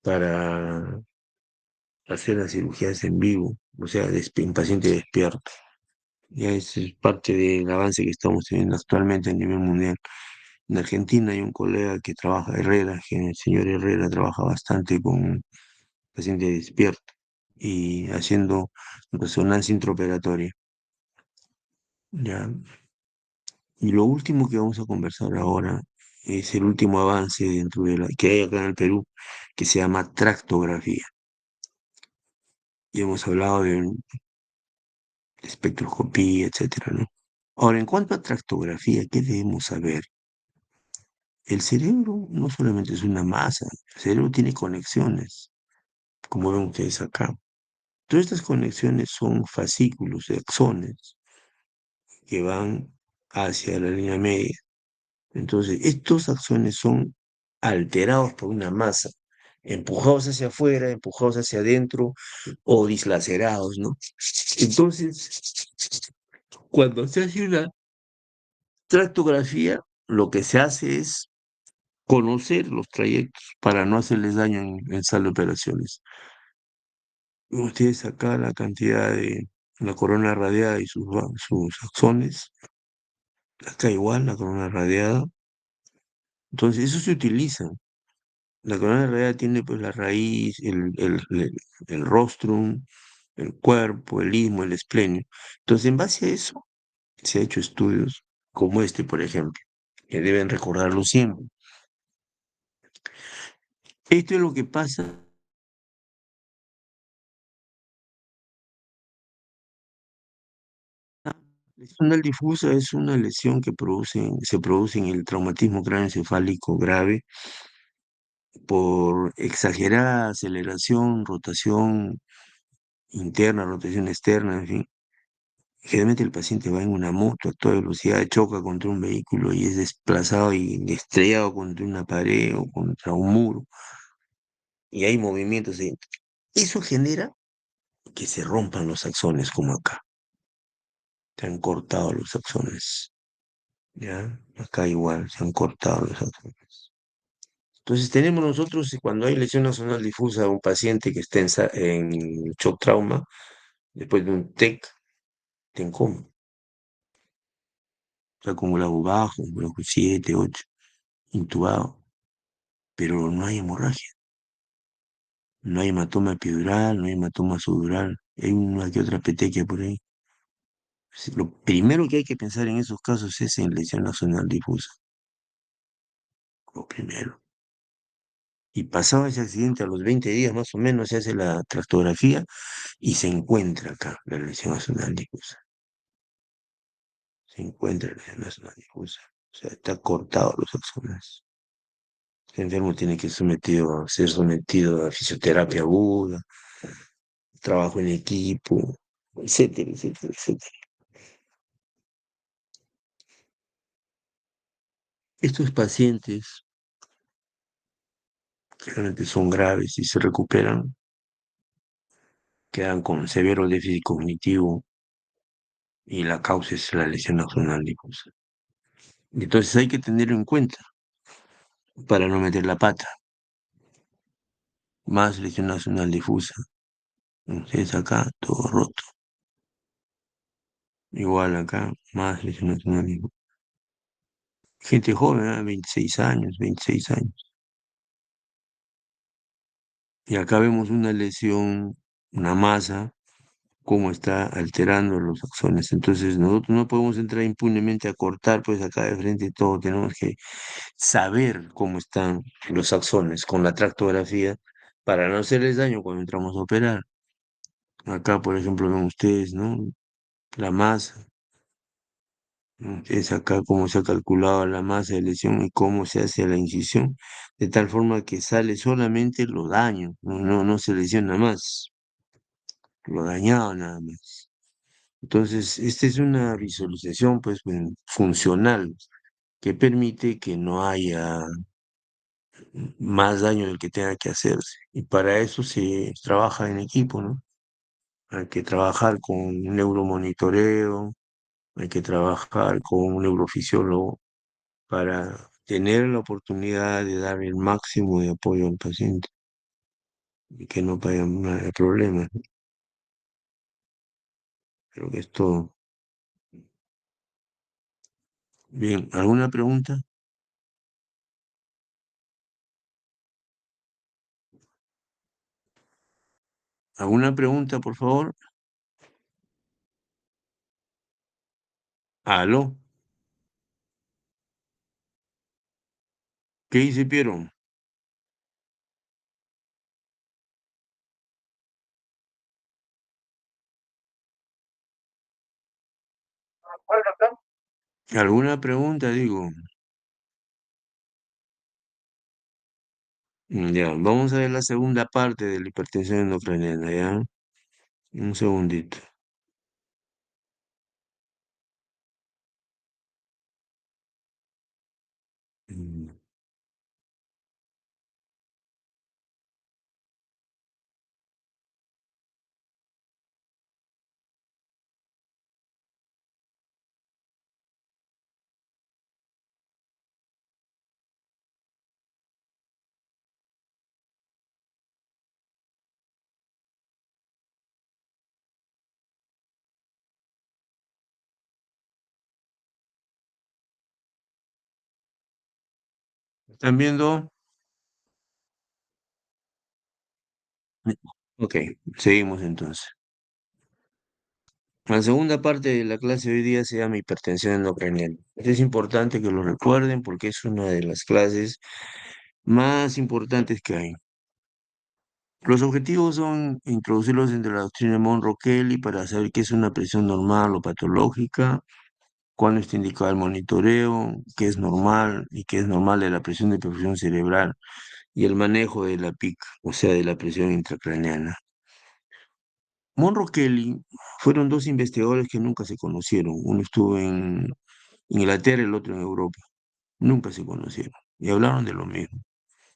para hacer las cirugías en vivo, o sea, en paciente despierto. Ya es parte del avance que estamos teniendo actualmente a nivel mundial. En Argentina hay un colega que trabaja, Herrera, que el señor Herrera trabaja bastante con paciente despierto y haciendo resonancia intraoperatoria. Ya. Y lo último que vamos a conversar ahora es el último avance dentro de la que hay acá en el Perú, que se llama tractografía. Y hemos hablado de espectroscopía, etcétera, ¿no? Ahora, en cuanto a tractografía, ¿qué debemos saber? El cerebro no solamente es una masa, el cerebro tiene conexiones, como ven ustedes acá. Todas estas conexiones son fascículos, axones, que van hacia la línea media. Entonces, estos axones son alterados por una masa, empujados hacia afuera, empujados hacia adentro o dislacerados, ¿no? Entonces, cuando se hace una tractografía, lo que se hace es conocer los trayectos para no hacerles daño en sala de operaciones. Ustedes acá la cantidad de la corona radiada y sus axones, acá igual la corona radiada. Entonces, eso se utiliza. La corona radiada tiene pues la raíz, el rostrum, el cuerpo, el istmo, el esplenio. Entonces, en base a eso, se ha hecho estudios como este, por ejemplo, que deben recordarlo siempre. Esto es lo que pasa. La lesión anal difusa es una lesión que se produce en el traumatismo craneoencefálico grave por exagerada aceleración, rotación interna, rotación externa, en fin. Generalmente el paciente va en una moto a toda velocidad, choca contra un vehículo y es desplazado y estrellado contra una pared o contra un muro. Y hay movimientos. Eso genera que se rompan los axones, como acá. Se han cortado los axones. ¿Ya? Acá igual, se han cortado los axones. Entonces tenemos nosotros, cuando hay lesión axonal difusa a un paciente que está en shock trauma, después de un TEC, te en coma. O sea, como el bajo, un 7, 8, intubado, pero no hay hemorragia. No hay hematoma epidural, no hay hematoma subdural, hay una que otra petequia por ahí. Sí, lo primero que hay que pensar en esos casos es en lesión axonal difusa. Lo primero. Y pasado ese accidente, a los 20 días más o menos, se hace la tractografía y se encuentra acá la lesión axonal difusa. Se encuentra la lesión axonal difusa. O sea, está cortado los axones. El enfermo tiene que ser sometido a fisioterapia aguda, trabajo en equipo, etcétera, etcétera, etcétera. Estos pacientes que realmente son graves y se recuperan, quedan con severo déficit cognitivo y la causa es la lesión axonal difusa. Entonces hay que tenerlo en cuenta para no meter la pata. Más lesión axonal difusa. Entonces acá todo roto. Igual acá, más lesión axonal difusa. Gente joven, ¿eh? 26 años, 26 años. Y acá vemos una lesión, una masa, cómo está alterando los axones. Entonces nosotros no podemos entrar impunemente a cortar pues acá de frente todo, tenemos que saber cómo están los axones con la tractografía para no hacerles daño cuando entramos a operar. Acá, por ejemplo, ven ustedes, ¿no? La masa, ¿no? Es acá cómo se ha calculado la masa de lesión y cómo se hace la incisión, de tal forma que sale solamente lo daño, no se lesiona más, lo dañado nada más. Entonces, esta es una visualización pues funcional que permite que no haya más daño del que tenga que hacerse. Y para eso se trabaja en equipo, ¿no? Hay que trabajar con un neuromonitoreo, hay que trabajar con un neurofisiólogo para tener la oportunidad de dar el máximo de apoyo al paciente y que no haya problemas, ¿no? Creo que es todo. Bien, ¿alguna pregunta? ¿Alguna pregunta, por favor? ¿Aló? ¿Qué dice Piero? ¿Alguna pregunta? Digo. Ya, vamos a ver la segunda parte de la hipertensión endocrinal, ¿ya? Un segundito. Mm. ¿Están viendo? Ok, seguimos entonces. La segunda parte de la clase de hoy día se llama hipertensión endocrinal. Es importante que lo recuerden porque es una de las clases más importantes que hay. Los objetivos son introducirlos entre la doctrina de Monroe-Kelly para saber qué es una presión normal o patológica, cuándo está indicado el monitoreo, qué es normal y qué es normal de la presión de perfusión cerebral y el manejo de la PIC, o sea, de la presión intracraneana. Monroe Kelly fueron dos investigadores que nunca se conocieron. Uno estuvo en Inglaterra, el otro en Europa. Nunca se conocieron y hablaron de lo mismo.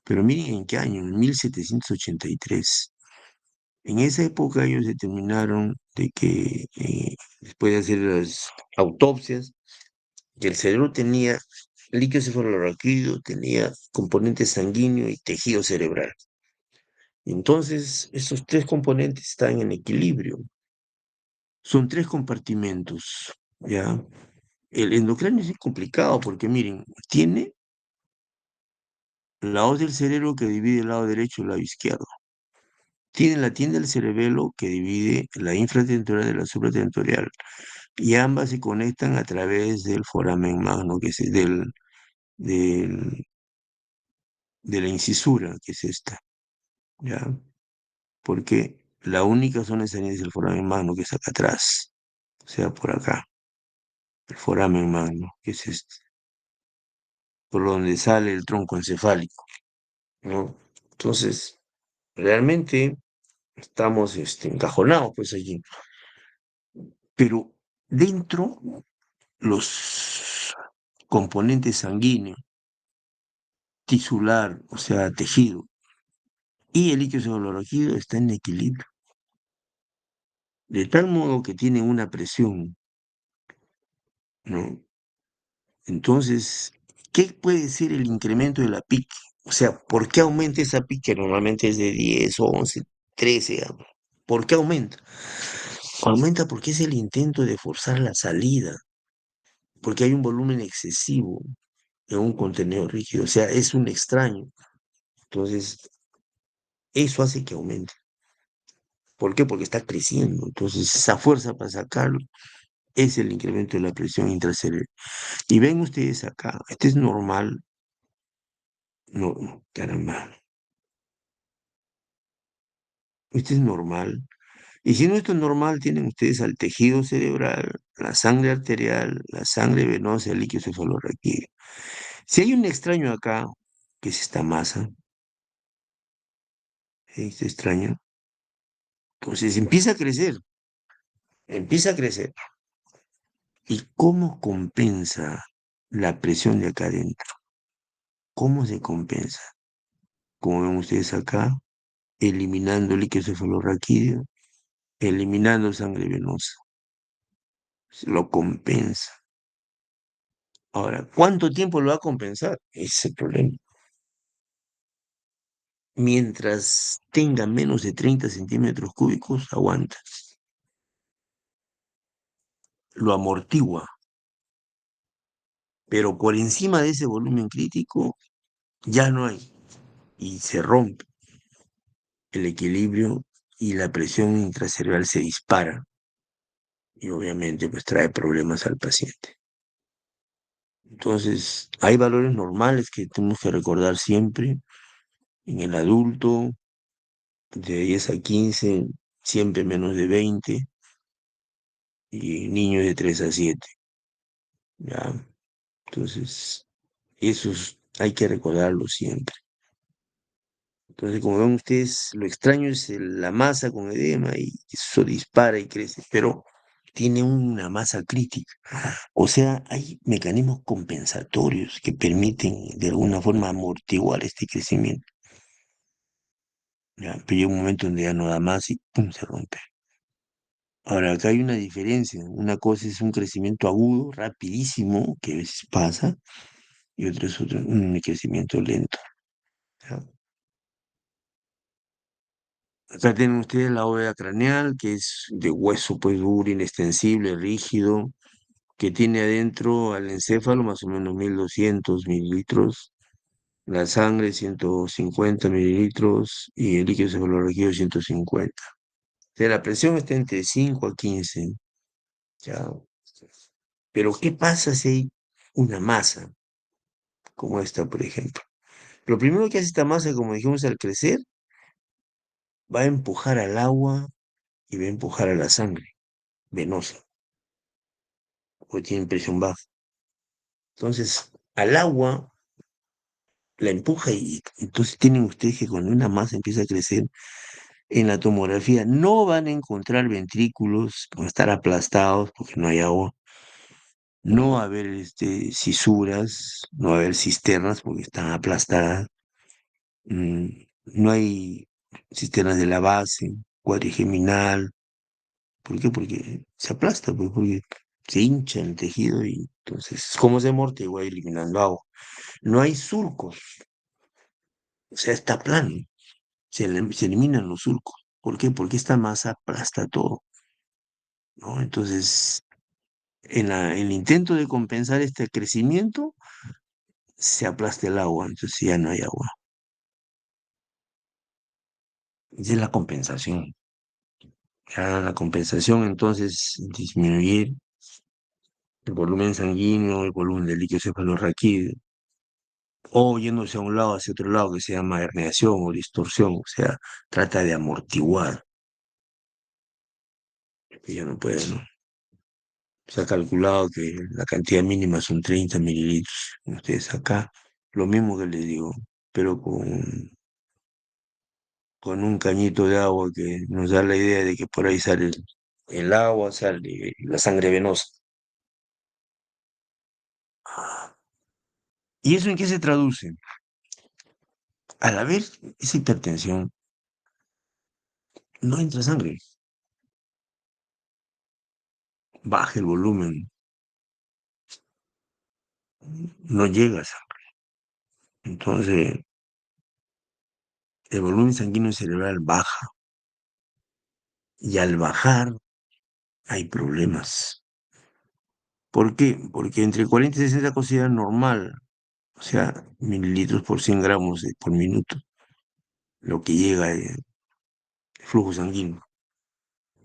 Pero miren en qué año, en 1783. En esa época ellos determinaron de que después de hacer las autopsias, que el cerebro tenía líquido cefalorraquídeo, tenía componente sanguíneo y tejido cerebral. Entonces, esos tres componentes están en equilibrio. Son tres compartimentos, ¿ya? El endocrinio es complicado porque, miren, tiene la hoz del cerebro que divide el lado derecho y el lado izquierdo. Tiene la tienda del cerebelo que divide la infratentorial de la supratentorial. Y ambas se conectan a través del foramen magno, que es del- de la incisura, que es esta, ¿ya? Porque la única zona de salida es el foramen magno, que es acá atrás, o sea, por acá, el foramen magno, que es este, por donde sale el tronco encefálico, ¿no? Entonces, realmente estamos encajonados, pues allí. Pero dentro, los componentes sanguíneos, tisular, o sea, tejido, y el líquido cefalorraquídeo está en equilibrio, de tal modo que tienen una presión, ¿no? Entonces, ¿qué puede ser el incremento de la PIC? O sea, ¿por qué aumenta esa PIC que normalmente es de 10, 11, 13? Digamos? ¿Por qué aumenta? Aumenta porque es el intento de forzar la salida, porque hay un volumen excesivo en un contenedor rígido, o sea, es un extraño. Entonces, eso hace que aumente. ¿Por qué? Porque está creciendo. Entonces, esa fuerza para sacarlo es el incremento de la presión intracerebral. Y ven ustedes acá, este es normal. No, no, caramba. Este es normal. Y si no esto es normal, tienen ustedes al tejido cerebral, la sangre arterial, la sangre venosa, el líquido cefalorraquídeo. Si hay un extraño acá, que es esta masa, este extraño, entonces empieza a crecer. ¿Y cómo compensa la presión de acá adentro? ¿Cómo se compensa? Como ven ustedes acá, eliminando líquido cefalorraquídeo, eliminando sangre venosa. Se lo compensa. Ahora, ¿cuánto tiempo lo va a compensar? Ese es el problema. Mientras tenga menos de 30 centímetros cúbicos, aguanta. Lo amortigua. Pero por encima de ese volumen crítico, ya no hay. Y se rompe el equilibrio y la presión intracerebral se dispara. Y obviamente pues trae problemas al paciente. Entonces, hay valores normales que tenemos que recordar siempre. En el adulto, de 10 a 15, siempre menos de 20, y niños de 3 a 7. ¿Ya? Entonces, esos hay que recordarlo siempre. Entonces, como ven ustedes, lo extraño es la masa con edema y eso dispara y crece. Pero tiene una masa crítica. O sea, hay mecanismos compensatorios que permiten de alguna forma amortiguar este crecimiento. ¿Ya? Pero llega un momento donde ya no da más y ¡pum! Se rompe. Ahora, acá hay una diferencia. Una cosa es un crecimiento agudo, rapidísimo, que a veces pasa, y otro es un crecimiento lento. ¿Ya? Acá tienen ustedes la bóveda craneal, que es de hueso pues duro, inextensible, rígido, que tiene adentro al encéfalo más o menos 1200 mililitros, la sangre 150 mililitros y el líquido cefalorraquídeo 150. O sea, la presión está entre 5 a 15. ¿Ya? Pero ¿qué pasa si hay una masa como esta, por ejemplo? Lo primero que hace esta masa, como dijimos, al crecer, va a empujar al agua y va a empujar a la sangre venosa, porque tiene presión baja. Entonces, al agua la empuja y entonces tienen ustedes que cuando una masa empieza a crecer, en la tomografía no van a encontrar ventrículos, van a estar aplastados porque no hay agua, no va a haber cisuras, no va a haber cisternas porque están aplastadas, mm, no hay cisternas de la base, cuadrigeminal. ¿Por qué? Porque se aplasta, pues, porque se hincha el tejido y entonces, como se amortigua eliminando agua. No hay surcos, o sea, está plano, se eliminan los surcos. ¿Por qué? Porque esta masa aplasta todo, ¿no? Entonces, en el intento de compensar este crecimiento, se aplasta el agua, entonces ya no hay agua. Esa es la compensación. Ya la compensación, entonces, disminuir el volumen sanguíneo, el volumen del líquido cefalorraquídeo, o yéndose a un lado hacia otro lado que se llama herniación o distorsión, o sea, trata de amortiguar, que ya no puede, ¿no? Se ha calculado que la cantidad mínima son 30 mililitros. Ustedes acá, lo mismo que les digo, pero con un cañito de agua que nos da la idea de que por ahí sale el agua, sale la sangre venosa. ¿Y eso en qué se traduce? Al haber esa hipertensión, no entra sangre, baja el volumen, no llega sangre. Entonces, el volumen sanguíneo cerebral baja y al bajar hay problemas. ¿Por qué? Porque entre 40 y 60 considera normal, o sea, mililitros por 100 gramos por minuto, lo que llega de flujo sanguíneo.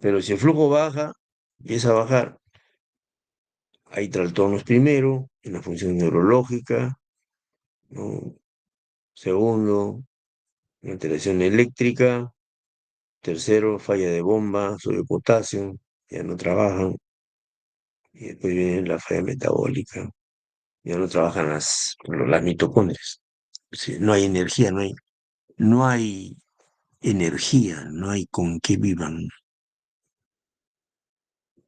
Pero si el flujo baja, empieza a bajar, hay trastornos primero en la función neurológica, ¿no? Segundo, una alteración eléctrica. Tercero, falla de bomba, sodio potasio, ya no trabajan. Y después viene la falla metabólica, ya no trabajan las mitocondrias. Sí, no hay energía, no hay energía, no hay con qué vivan.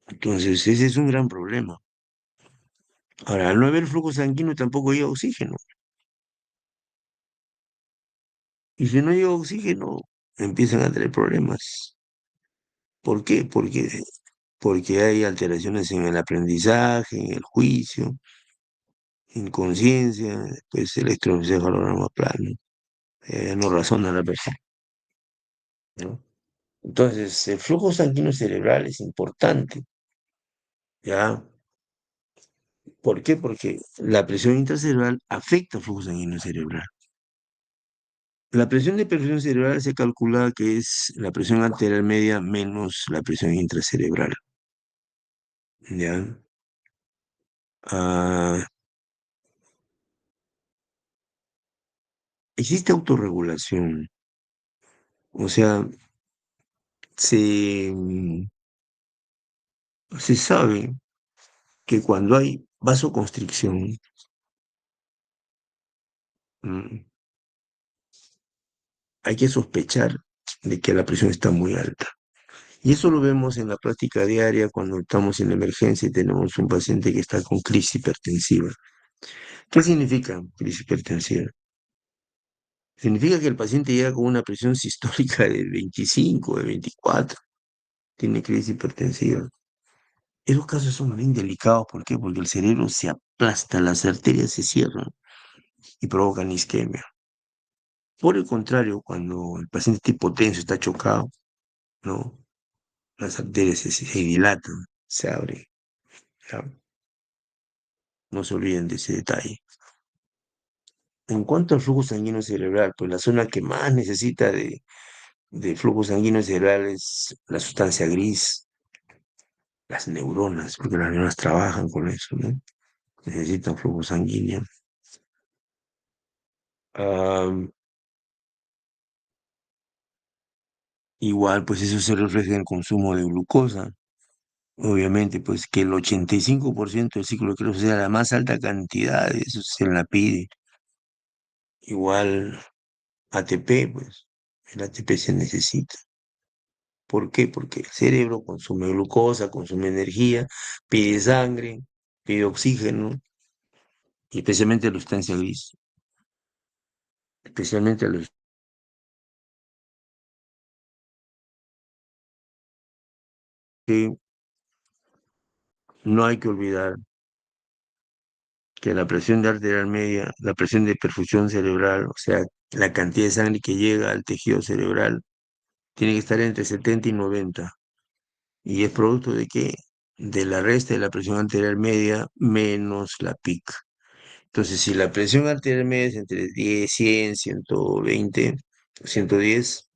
Entonces, ese es un gran problema. Ahora, al no haber flujo sanguíneo tampoco hay oxígeno. Y si no llega oxígeno, empiezan a tener problemas. ¿Por qué? Porque hay alteraciones en el aprendizaje, en el juicio, inconsciencia, después electroencefalograma plano. Ya no razona la persona, ¿no? Entonces, el flujo sanguíneo cerebral es importante, ¿ya? ¿Por qué? Porque la presión intracerebral afecta el flujo sanguíneo cerebral. La presión de perfusión cerebral se calcula que es la presión arterial media menos la presión intracerebral, ¿ya? Ah, existe autorregulación, o sea, se, se sabe que cuando hay vasoconstricción, mm, hay que sospechar de que la presión está muy alta. Y eso lo vemos en la práctica diaria cuando estamos en emergencia y tenemos un paciente que está con crisis hipertensiva. ¿Qué significa crisis hipertensiva? Significa que el paciente llega con una presión sistólica de 25, de 24, tiene crisis hipertensiva. Esos casos son bien delicados, ¿por qué? Porque el cerebro se aplasta, las arterias se cierran y provocan isquemia. Por el contrario, cuando el paciente está hipotenso, está chocado, ¿no? Las arterias se dilatan, se abren. ¿Ya? No se olviden de ese detalle. En cuanto al flujo sanguíneo cerebral, pues la zona que más necesita de flujo sanguíneo cerebral es la sustancia gris, las neuronas, porque las neuronas trabajan con eso, ¿no? Necesitan flujo sanguíneo. Ah, igual, pues eso se refleja en el consumo de glucosa. Obviamente, pues que el 85% del ciclo de Krebs, o sea, la más alta cantidad, de eso se la pide. Igual ATP, pues el ATP se necesita. ¿Por qué? Porque el cerebro consume glucosa, consume energía, pide sangre, pide oxígeno, y especialmente la sustancia gris, especialmente los que no hay que olvidar que la presión de arterial media, la presión de perfusión cerebral, o sea, la cantidad de sangre que llega al tejido cerebral, tiene que estar entre 70 y 90. ¿Y es producto de qué? De la resta de la presión arterial media menos la PIC. Entonces, si la presión arterial media es entre 10, 100, 120, 110,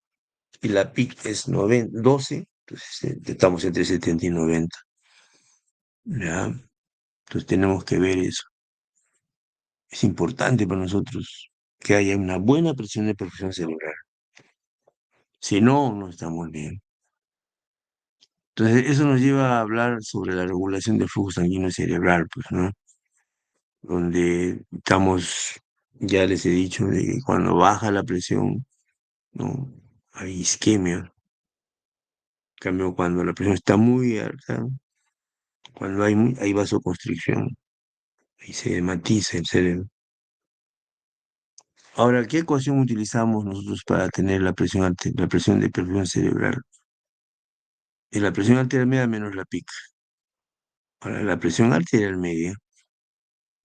y la PIC es 90, 12, entonces estamos entre 70 y 90. ¿Ya? Entonces tenemos que ver eso. Es importante para nosotros que haya una buena presión de perfusión cerebral. Si no, no estamos bien. Entonces, eso nos lleva a hablar sobre la regulación del flujo sanguíneo cerebral, pues, ¿no? Donde estamos, ya les he dicho, de que cuando baja la presión, ¿no? Hay isquemia. En cambio, cuando la presión está muy alta, cuando hay vasoconstricción, ahí se matiza el cerebro. Ahora, ¿qué ecuación utilizamos nosotros para tener la presión de perfusión cerebral? Es la presión arterial media menos la PIC. Ahora, la presión arterial media,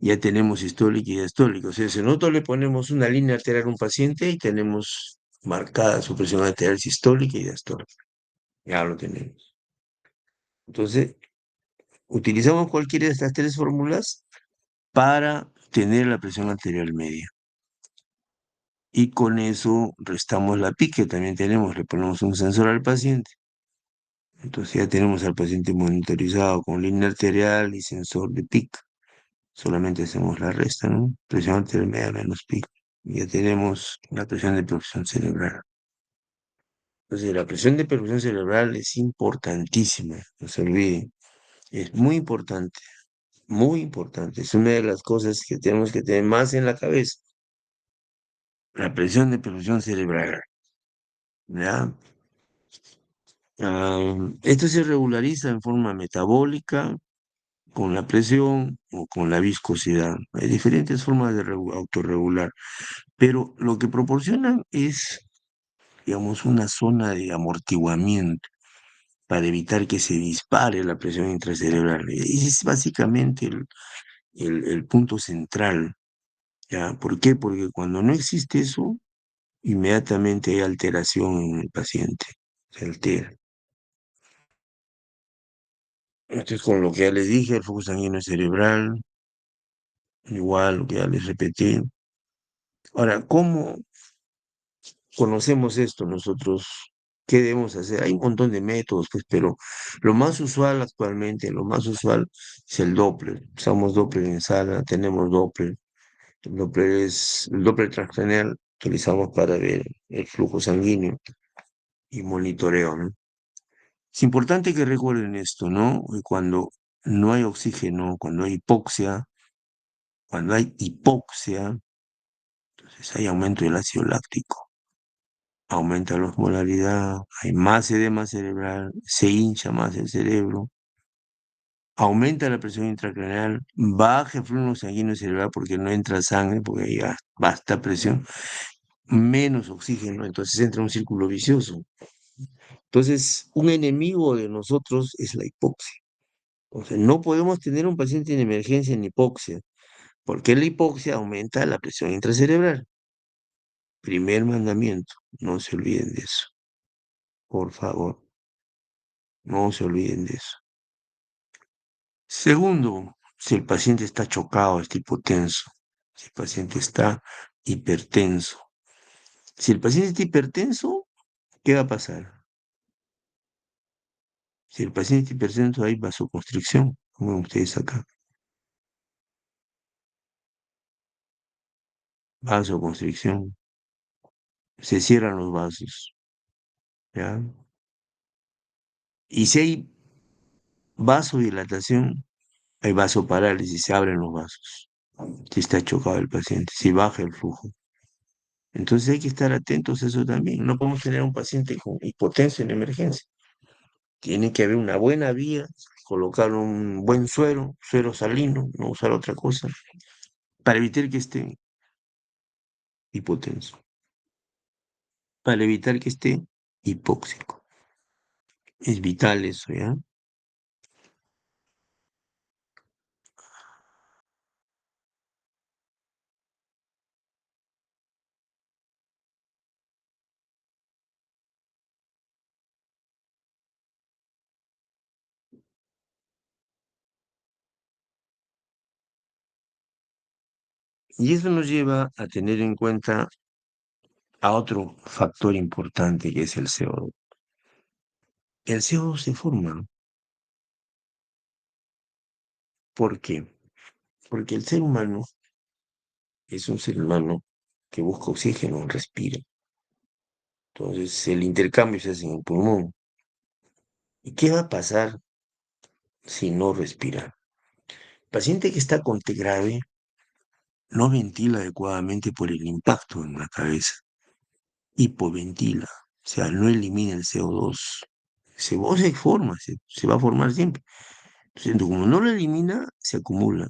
ya tenemos sistólica y diastólica. O sea, si nosotros le ponemos una línea arterial a un paciente y tenemos marcada su presión arterial sistólica y diastólica. Ya lo tenemos. Entonces, utilizamos cualquiera de estas tres fórmulas para tener la presión arterial media. Y con eso restamos la PIC que también tenemos, le ponemos un sensor al paciente. Entonces ya tenemos al paciente monitorizado con línea arterial y sensor de PIC. Solamente hacemos la resta, ¿no? Presión arterial media menos PIC. Y ya tenemos la presión de perfusión cerebral. Entonces la presión de perfusión cerebral es importantísima, no se olviden. Es muy importante, muy importante. Es una de las cosas que tenemos que tener más en la cabeza. La presión de perfusión cerebral, ¿ya? Esto se regulariza en forma metabólica, con la presión o con la viscosidad. Hay diferentes formas de autorregular, pero lo que proporcionan es, digamos, una zona de amortiguamiento para evitar que se dispare la presión intracerebral. Ese es básicamente el punto central, ¿ya? ¿Por qué? Porque cuando no existe eso, inmediatamente hay alteración en el paciente, se altera. Entonces, con lo que ya les dije, el foco sanguíneo cerebral, igual lo que ya les repetí. Ahora, ¿cómo conocemos esto nosotros? ¿Qué debemos hacer? Hay un montón de métodos, pues, pero lo más usual actualmente, lo más usual es el Doppler. Usamos Doppler en sala, tenemos Doppler. El Doppler transcranial que utilizamos para ver el flujo sanguíneo y monitoreo, ¿no? Es importante que recuerden esto, ¿no? Que cuando no hay oxígeno, cuando hay hipoxia, entonces hay aumento del ácido láctico. aumenta la osmolaridad, hay más edema cerebral, se hincha más el cerebro, aumenta la presión intracraneal, baja el flujo sanguíneo cerebral porque no entra sangre, porque hay basta presión, menos oxígeno, entonces entra un círculo vicioso. Entonces, un enemigo de nosotros es la hipoxia. O sea, no podemos tener un paciente en emergencia en hipoxia, porque la hipoxia aumenta la presión intracerebral. Primer mandamiento, no se olviden de eso. Por favor, no se olviden de eso. Segundo, si el paciente está chocado, está hipotenso, si el paciente está hipertenso. Si el paciente está hipertenso, ¿qué va a pasar? Si el paciente está hipertenso, hay vasoconstricción, como ven ustedes acá. Vasoconstricción. Se cierran los vasos, ¿ya? Y si hay vasodilatación, hay vasoparálisis, se abren los vasos. Si está chocado el paciente, si baja el flujo. Entonces hay que estar atentos a eso también. No podemos tener un paciente con hipotensión en emergencia. Tiene que haber una buena vía, colocar un buen suero, suero salino, no usar otra cosa, para evitar que esté hipotenso, para evitar que esté hipóxico. Es vital eso, ¿ya? Y eso nos lleva a tener en cuenta a otro factor importante que es el CO2. El CO2 se forma. ¿Por qué? Porque el ser humano es un ser humano que busca oxígeno, respira. Entonces el intercambio se hace en el pulmón. ¿Y qué va a pasar si no respira? El paciente que está con T grave no ventila adecuadamente por el impacto en la cabeza. Hipoventila, o sea, no elimina el CO2. CO2 se forma, se va a formar siempre. Entonces, como no lo elimina, se acumula.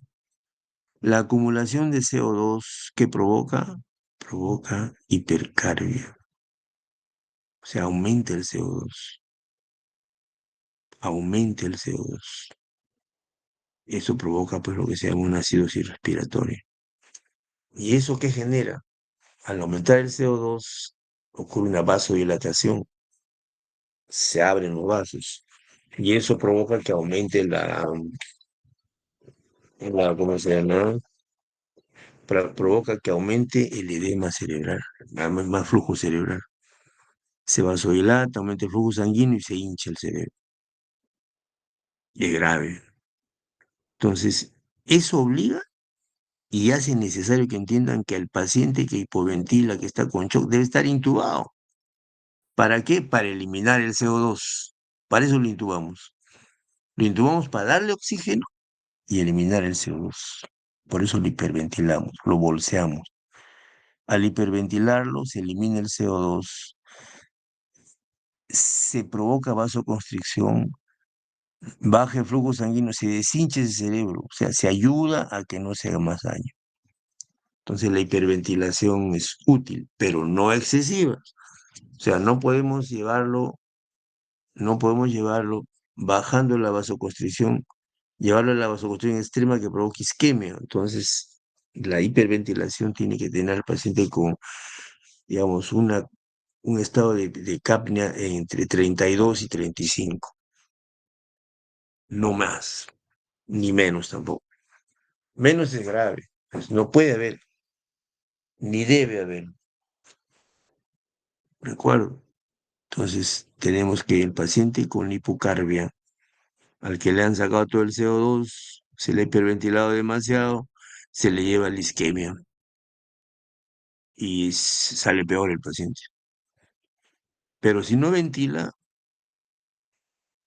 La acumulación de CO2 que provoca hipercarbia. O sea, aumenta el CO2. Aumenta el CO2. Eso provoca pues lo que se llama una acidosis respiratoria. ¿Y eso qué genera? Al aumentar el CO2 ocurre una vasodilatación, se abren los vasos y eso provoca que aumente ¿cómo se llama? Provoca que aumente el edema cerebral, más flujo cerebral. Se vasodilata, aumenta el flujo sanguíneo y se hincha el cerebro. Y es grave. Entonces, eso obliga y hace necesario que entiendan que el paciente que hipoventila, que está con shock, debe estar intubado. ¿Para qué? Para eliminar el CO2. Para eso lo intubamos. Lo intubamos para darle oxígeno y eliminar el CO2. Por eso lo hiperventilamos, lo bolseamos. Al hiperventilarlo se elimina el CO2, se provoca vasoconstricción, baja el flujo sanguíneo, se deshincha ese cerebro, o sea, se ayuda a que no se haga más daño. Entonces la hiperventilación es útil, pero no excesiva. O sea, no podemos llevarlo bajando la vasoconstricción, llevarlo a la vasoconstricción extrema que provoca isquemia. Entonces, la hiperventilación tiene que tener al paciente con, digamos, un estado de capnia entre 32 y 35. No más, ni menos tampoco. Menos es grave. Pues no puede haber, ni debe haber. ¿De acuerdo? Entonces, tenemos que el paciente con hipocardia al que le han sacado todo el CO2, se le ha hiperventilado demasiado, se le lleva la isquemia y sale peor el paciente. Pero si no ventila,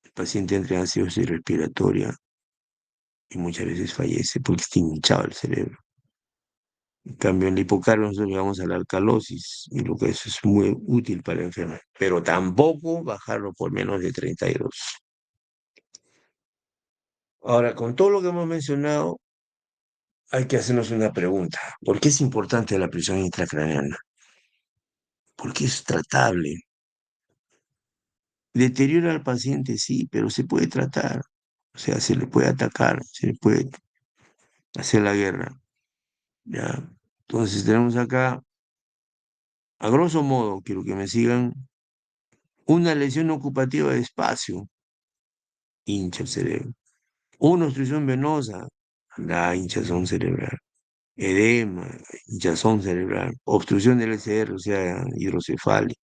el paciente entra en acidosis respiratoria y muchas veces fallece porque está hinchado el cerebro. En cambio, en la hipocarmia nosotros llegamos a la alcalosis y lo que eso es muy útil para el enfermo, pero tampoco bajarlo por menos de 32. Ahora, con todo lo que hemos mencionado, hay que hacernos una pregunta. ¿Por qué es importante la presión intracraneana? Porque es tratable. Deteriora al paciente, sí, pero se puede tratar. O sea, se le puede atacar, se le puede hacer la guerra. ¿Ya? Entonces tenemos acá, a grosso modo, quiero que me sigan, una lesión ocupativa de espacio, hincha el cerebro. Una obstrucción venosa, la hinchazón cerebral. Edema, hinchazón cerebral. Obstrucción del SR, o sea, hidrocefalia.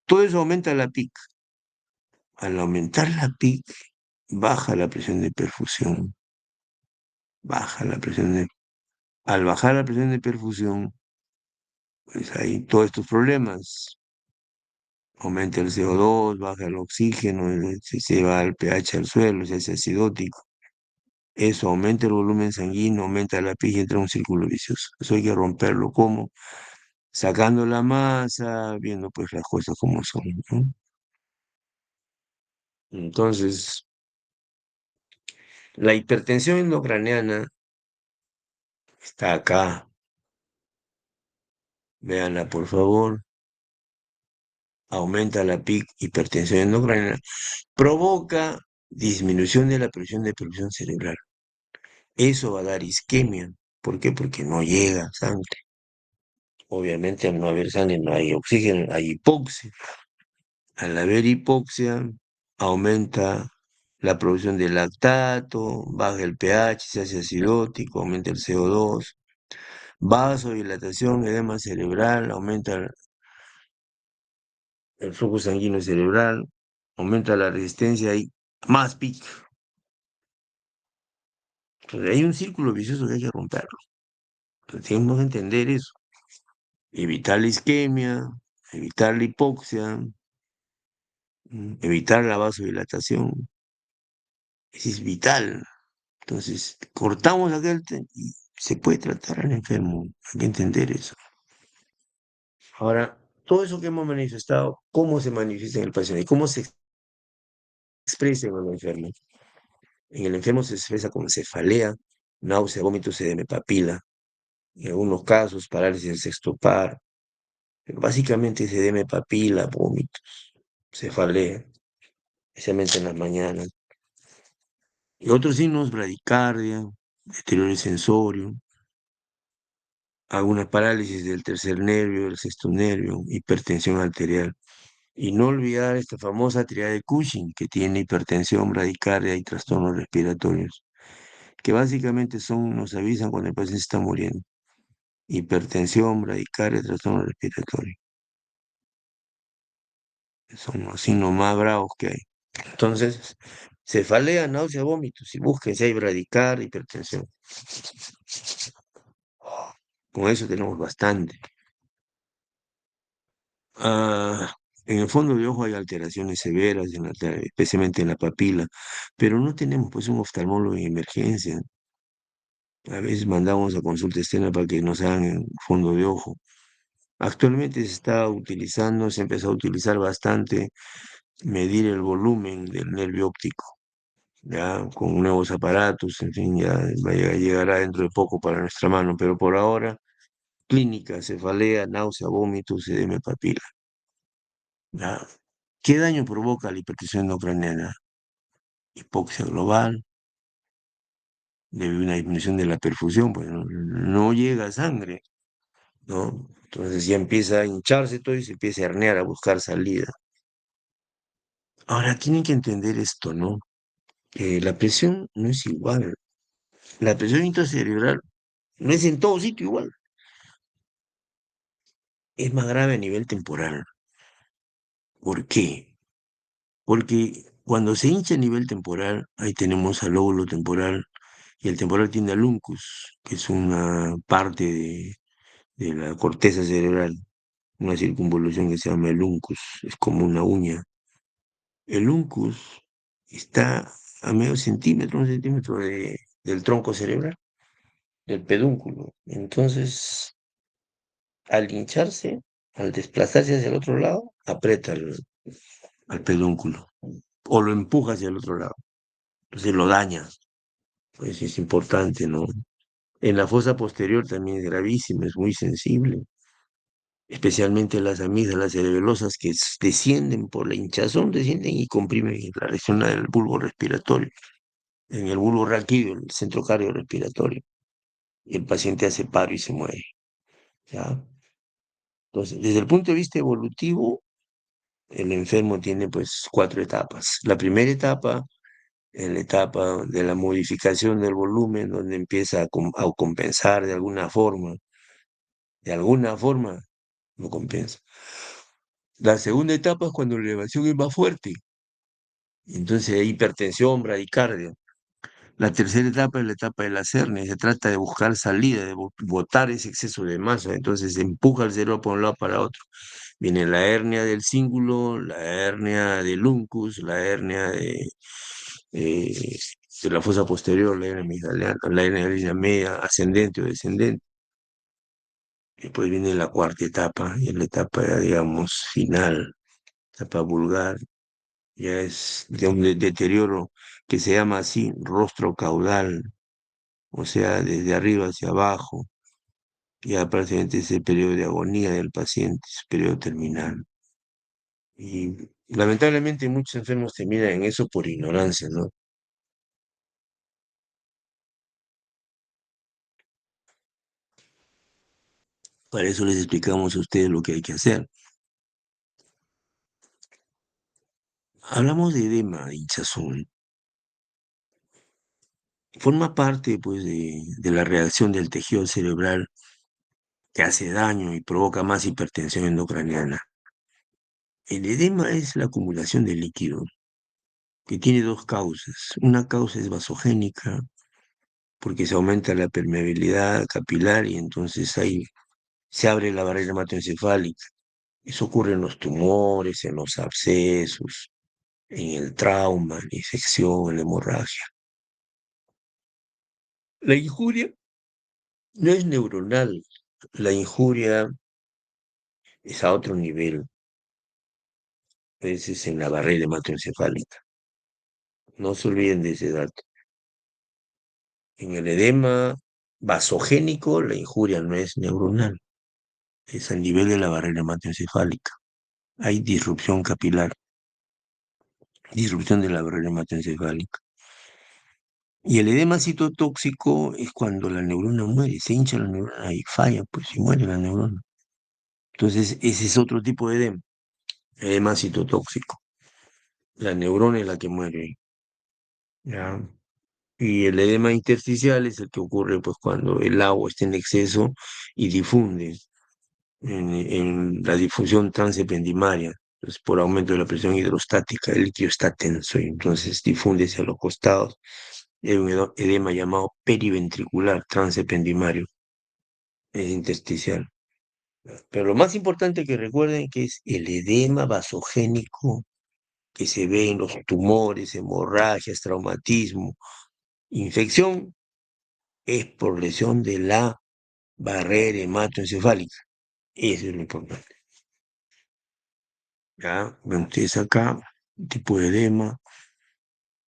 Todo eso aumenta la PIC. Al aumentar la PIC, baja la presión de perfusión. Baja la presión de... Al bajar la presión de perfusión, pues hay todos estos problemas. Aumenta el CO2, baja el oxígeno, se va el pH al suelo, se hace acidótico. Eso aumenta el volumen sanguíneo, aumenta la PIG y entra en un círculo vicioso. Eso hay que romperlo. ¿Cómo? Sacando la masa, viendo pues las cosas como son, ¿no? Entonces, la hipertensión endocraniana está acá. Véanla, por favor. Aumenta la PIC, hipertensión endocraniana. Provoca disminución de la presión de perfusión cerebral. Eso va a dar isquemia. ¿Por qué? Porque no llega sangre. Obviamente, al no haber sangre, no hay oxígeno, hay hipoxia. Al haber hipoxia, aumenta la producción de lactato, baja el pH, se hace acidótico, aumenta el CO2, vasodilatación, edema cerebral, aumenta el flujo sanguíneo cerebral, aumenta la resistencia y más PIC. Entonces, hay un círculo vicioso que hay que romperlo. Entonces, tenemos que entender eso. Evitar la isquemia, evitar la hipoxia, evitar la vasodilatación. Eso es vital. Entonces, cortamos aquel y se puede tratar al enfermo. Hay que entender eso. Ahora, todo eso que hemos manifestado, ¿cómo se manifiesta en el paciente? ¿Cómo se expresa en el enfermo? En el enfermo se expresa con cefalea, náusea, vómitos, edema, papila. En algunos casos, parálisis del sexto par. Pero básicamente es edema, papila, vómitos, cefalea, especialmente en las mañanas. Y otros signos, bradicardia, deterioro sensorio, alguna parálisis del tercer nervio, del sexto nervio, hipertensión arterial. Y no olvidar esta famosa triada de Cushing, que tiene hipertensión, bradicardia y trastornos respiratorios, que básicamente nos avisan cuando el paciente está muriendo. Hipertensión, bradicardia, trastorno respiratorio. Son los signos más bravos que hay. Entonces, cefalea, náusea, vómitos, y busquen si hay bradicardia, hipertensión. Con eso tenemos bastante. En el fondo de ojo hay alteraciones severas, especialmente en la papila, pero no tenemos pues un oftalmólogo en emergencia. A veces mandamos a consulta externa para que nos hagan el fondo de ojo. Actualmente se está utilizando, se empezó a utilizar bastante medir el volumen del nervio óptico, ya con nuevos aparatos, en fin, ya llegará dentro de poco para nuestra mano, pero por ahora, clínica, cefalea, náusea, vómitos, edema papila. ¿Ya? ¿Qué daño provoca la hipertensión endocraniana? Hipoxia global, debido a una disminución de la perfusión, pues no llega sangre, ¿no? Entonces ya empieza a hincharse todo y se empieza a herniar, a buscar salida. Ahora, tienen que entender esto, ¿no? La presión no es igual. La presión intracerebral no es en todo sitio igual. Es más grave a nivel temporal. ¿Por qué? Porque cuando se hincha a nivel temporal, ahí tenemos al lóbulo temporal, y el temporal tiene al uncus, que es una parte de la corteza cerebral, una circunvolución que se llama el uncus, es como una uña. El uncus está a medio centímetro, un centímetro del tronco cerebral. del pedúnculo. Entonces, al hincharse, al desplazarse hacia el otro lado, aprieta al pedúnculo o lo empuja hacia el otro lado. Entonces lo daña. Pues es importante, ¿no? En la fosa posterior también es gravísimo, es muy sensible, especialmente las amígdalas cerebelosas que descienden por la hinchazón, descienden y comprimen la región del bulbo respiratorio, en el bulbo raquídeo, el centro cardiorrespiratorio, y el paciente hace paro y se muere, ¿ya? Entonces, desde el punto de vista evolutivo, el enfermo tiene pues cuatro etapas. La primera etapa es la etapa de la modificación del volumen, donde empieza a compensar de alguna forma lo compensa. La segunda etapa es cuando la elevación es más fuerte, entonces hay hipertensión, bradicardia. La tercera etapa es la etapa de la hernia, se trata de buscar salida, de botar ese exceso de masa, entonces se empuja el cerebro por un lado para otro. Viene la hernia del cíngulo, la hernia del uncus, la hernia eh, de la fosa posterior, la hernia amigdaliana, la hernia de la línea media, ascendente o descendente. Después viene la cuarta etapa, y es la etapa, digamos, final, etapa vulgar, ya es de un deterioro que se llama así rostro caudal, o sea, desde arriba hacia abajo, ya prácticamente es el periodo de agonía del paciente, es periodo terminal. Y lamentablemente muchos enfermos terminan en eso por ignorancia, ¿no? Para eso les explicamos a ustedes lo que hay que hacer. Hablamos de edema, de hinchazón. Forma parte, pues, de la reacción del tejido cerebral que hace daño y provoca más hipertensión endocraniana. El edema es la acumulación de líquido, que tiene dos causas. Una causa es vasogénica, porque se aumenta la permeabilidad capilar y entonces ahí se abre la barrera hematoencefálica. Eso ocurre en los tumores, en los abscesos, en el trauma, en la infección, en la hemorragia. La injuria no es neuronal, la injuria es a otro nivel, es en la barrera hematoencefálica. No se olviden de ese dato. En el edema vasogénico, la injuria no es neuronal, es a nivel de la barrera hematoencefálica. Hay disrupción capilar, disrupción de la barrera hematoencefálica. Y el edema citotóxico es cuando la neurona muere, se hincha la neurona y falla, pues y muere la neurona. Entonces, ese es otro tipo de edema citotóxico. La neurona es la que muere, ¿ya? Y el edema intersticial es el que ocurre pues cuando el agua está en exceso y difunde en la difusión transependimaria. Entonces, por aumento de la presión hidrostática, el líquido está tenso y entonces difunde hacia los costados. Hay un edema llamado periventricular transependimario, es intersticial. Pero lo más importante que recuerden que es el edema vasogénico que se ve en los tumores, hemorragias, traumatismo, infección, es por lesión de la barrera hematoencefálica. Eso es lo importante. ¿Ya? Ven ustedes acá, un tipo de edema,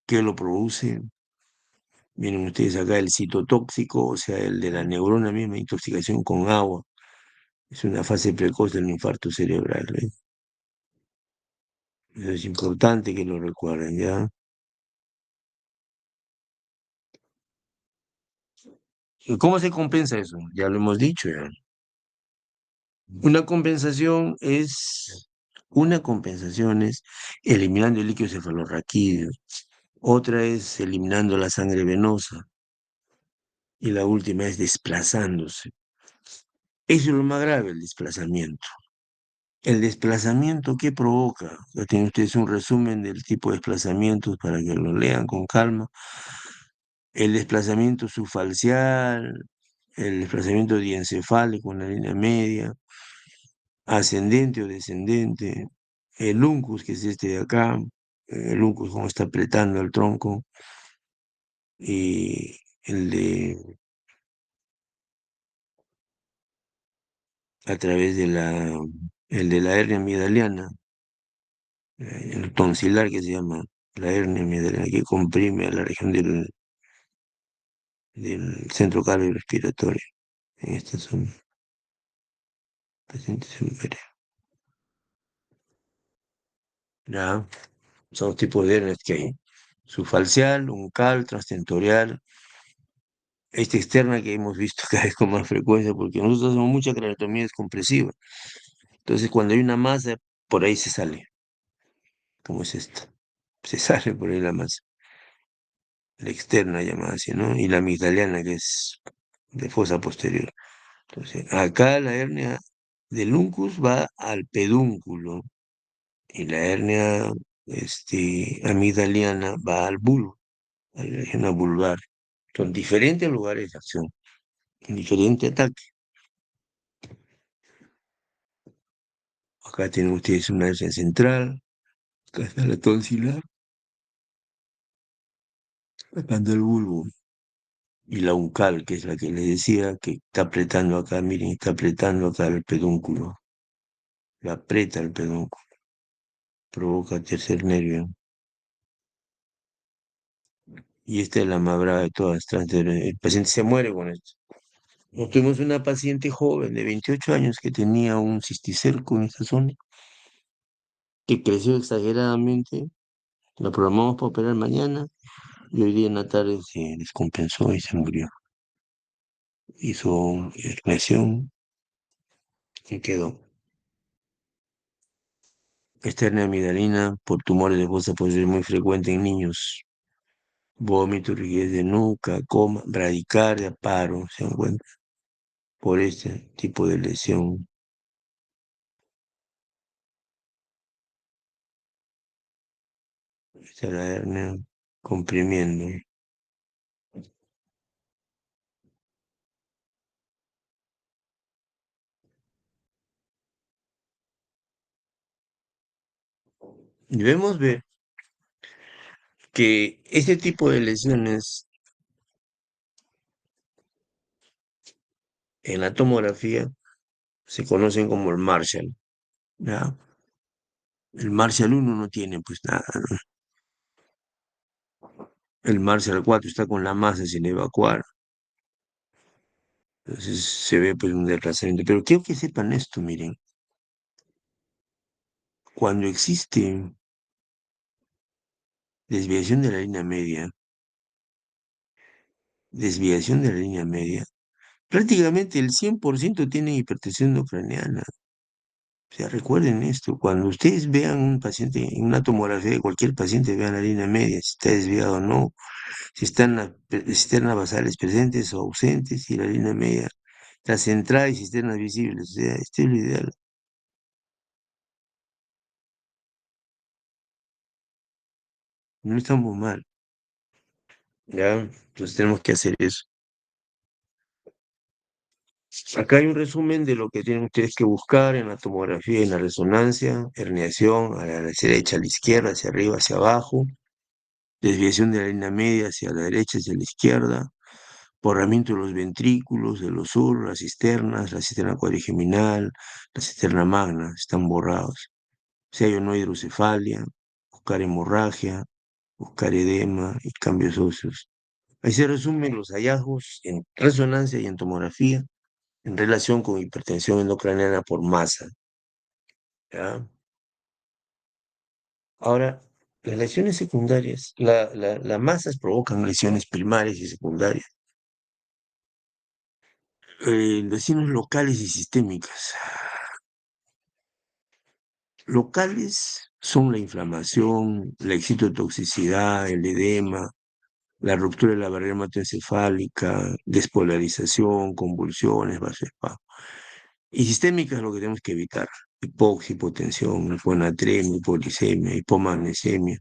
¿qué lo produce? Miren ustedes acá el citotóxico, o sea, el de la neurona misma, intoxicación con agua. Es una fase precoz del infarto cerebral. Eso es importante que lo recuerden, ¿ya? ¿Y cómo se compensa eso? Ya lo hemos dicho, ya. Una compensación es, una compensación es eliminando el líquido cefalorraquídeo, otra es eliminando la sangre venosa y la última es desplazándose. Eso es lo más grave, el desplazamiento. El desplazamiento, ¿qué provoca? Ya tienen ustedes un resumen del tipo de desplazamientos para que lo lean con calma. El desplazamiento subfalcial, el desplazamiento diencefálico en la línea media, ascendente o descendente, el uncus, que es este de acá, el uncus como está apretando el tronco, y el de a través el de la hernia amigdaliana, el tonsilar que se llama la hernia amigdaliana, que comprime a la región del centro cardiorrespiratorio. En estas son pacientes superiores. Ya, son los tipos de hernias que hay. Subfalcial, uncal, transtentorial. Esta externa que hemos visto cada vez con más frecuencia, porque nosotros hacemos mucha craneotomía descompresiva. Entonces, cuando hay una masa, por ahí se sale, como es esta. Se sale por ahí la masa. La externa llamada así, ¿no? Y la amigdaliana, que es de fosa posterior. Entonces, acá la hernia del uncus va al pedúnculo y la hernia amigdaliana va al bulbo, a la región vulvar. Son diferentes lugares de acción, diferente ataque. Acá tienen ustedes una hernia central, acá está la tonsilar, acá está el bulbo. Y la uncal, que es la que les decía, que está apretando acá, miren, está apretando acá el pedúnculo. La aprieta el pedúnculo, provoca tercer nervio. Y esta es la más brava de todas. El paciente se muere con esto. Nos tuvimos una paciente joven de 28 años que tenía un cisticerco en esta zona, que creció exageradamente. La programamos para operar mañana y hoy día en la tarde se descompensó y se murió. Hizo herniación y quedó. Esta hernia amigdalina por tumores de fosa puede ser muy frecuente en niños. Vómito, rigidez de nuca, coma, bradicardia, paro, se encuentra por este tipo de lesión. Esta es la hernia comprimiendo. Debemos ver que este tipo de lesiones en la tomografía se conocen como el Marshall, ¿ya? El Marshall 1 no tiene pues nada, ¿no? El Marshall 4 está con la masa sin evacuar, entonces se ve pues un desplazamiento. Pero quiero que sepan esto, miren, cuando existe desviación de la línea media, desviación de la línea media, prácticamente el 100% tiene hipertensión endocraniana. O sea, recuerden esto, cuando ustedes vean un paciente, en una tomografía de cualquier paciente, vean la línea media, si está desviado o no, si están las cisternas basales presentes o ausentes, y la línea media está centrada y cisternas visibles. O sea, este es lo ideal. No estamos mal, ¿ya? Entonces tenemos que hacer eso. Acá hay un resumen de lo que tienen ustedes que buscar en la tomografía y en la resonancia: herniación a la derecha, a la izquierda, hacia arriba, hacia abajo, desviación de la línea media hacia la derecha, hacia la izquierda, borramiento de los ventrículos, de los sur, las cisternas, la cisterna cuadrigeminal, la cisterna magna, están borrados. Si hay o no hidrocefalia, buscar hemorragia, buscar edema y cambios óseos. Ahí se resumen los hallazgos en resonancia y en tomografía en relación con hipertensión endocraniana por masa, ¿ya? Ahora, las lesiones secundarias, las masas provocan lesiones primarias y secundarias, lesiones locales y sistémicas. Locales son la inflamación, la excitotoxicidad, el edema, la ruptura de la barrera hematoencefálica, despolarización, convulsiones, vasoespasmo. Y sistémicas es lo que tenemos que evitar: hipoxia, hipotensión, hiponatremia, hipoglicemia, hipomagnesemia,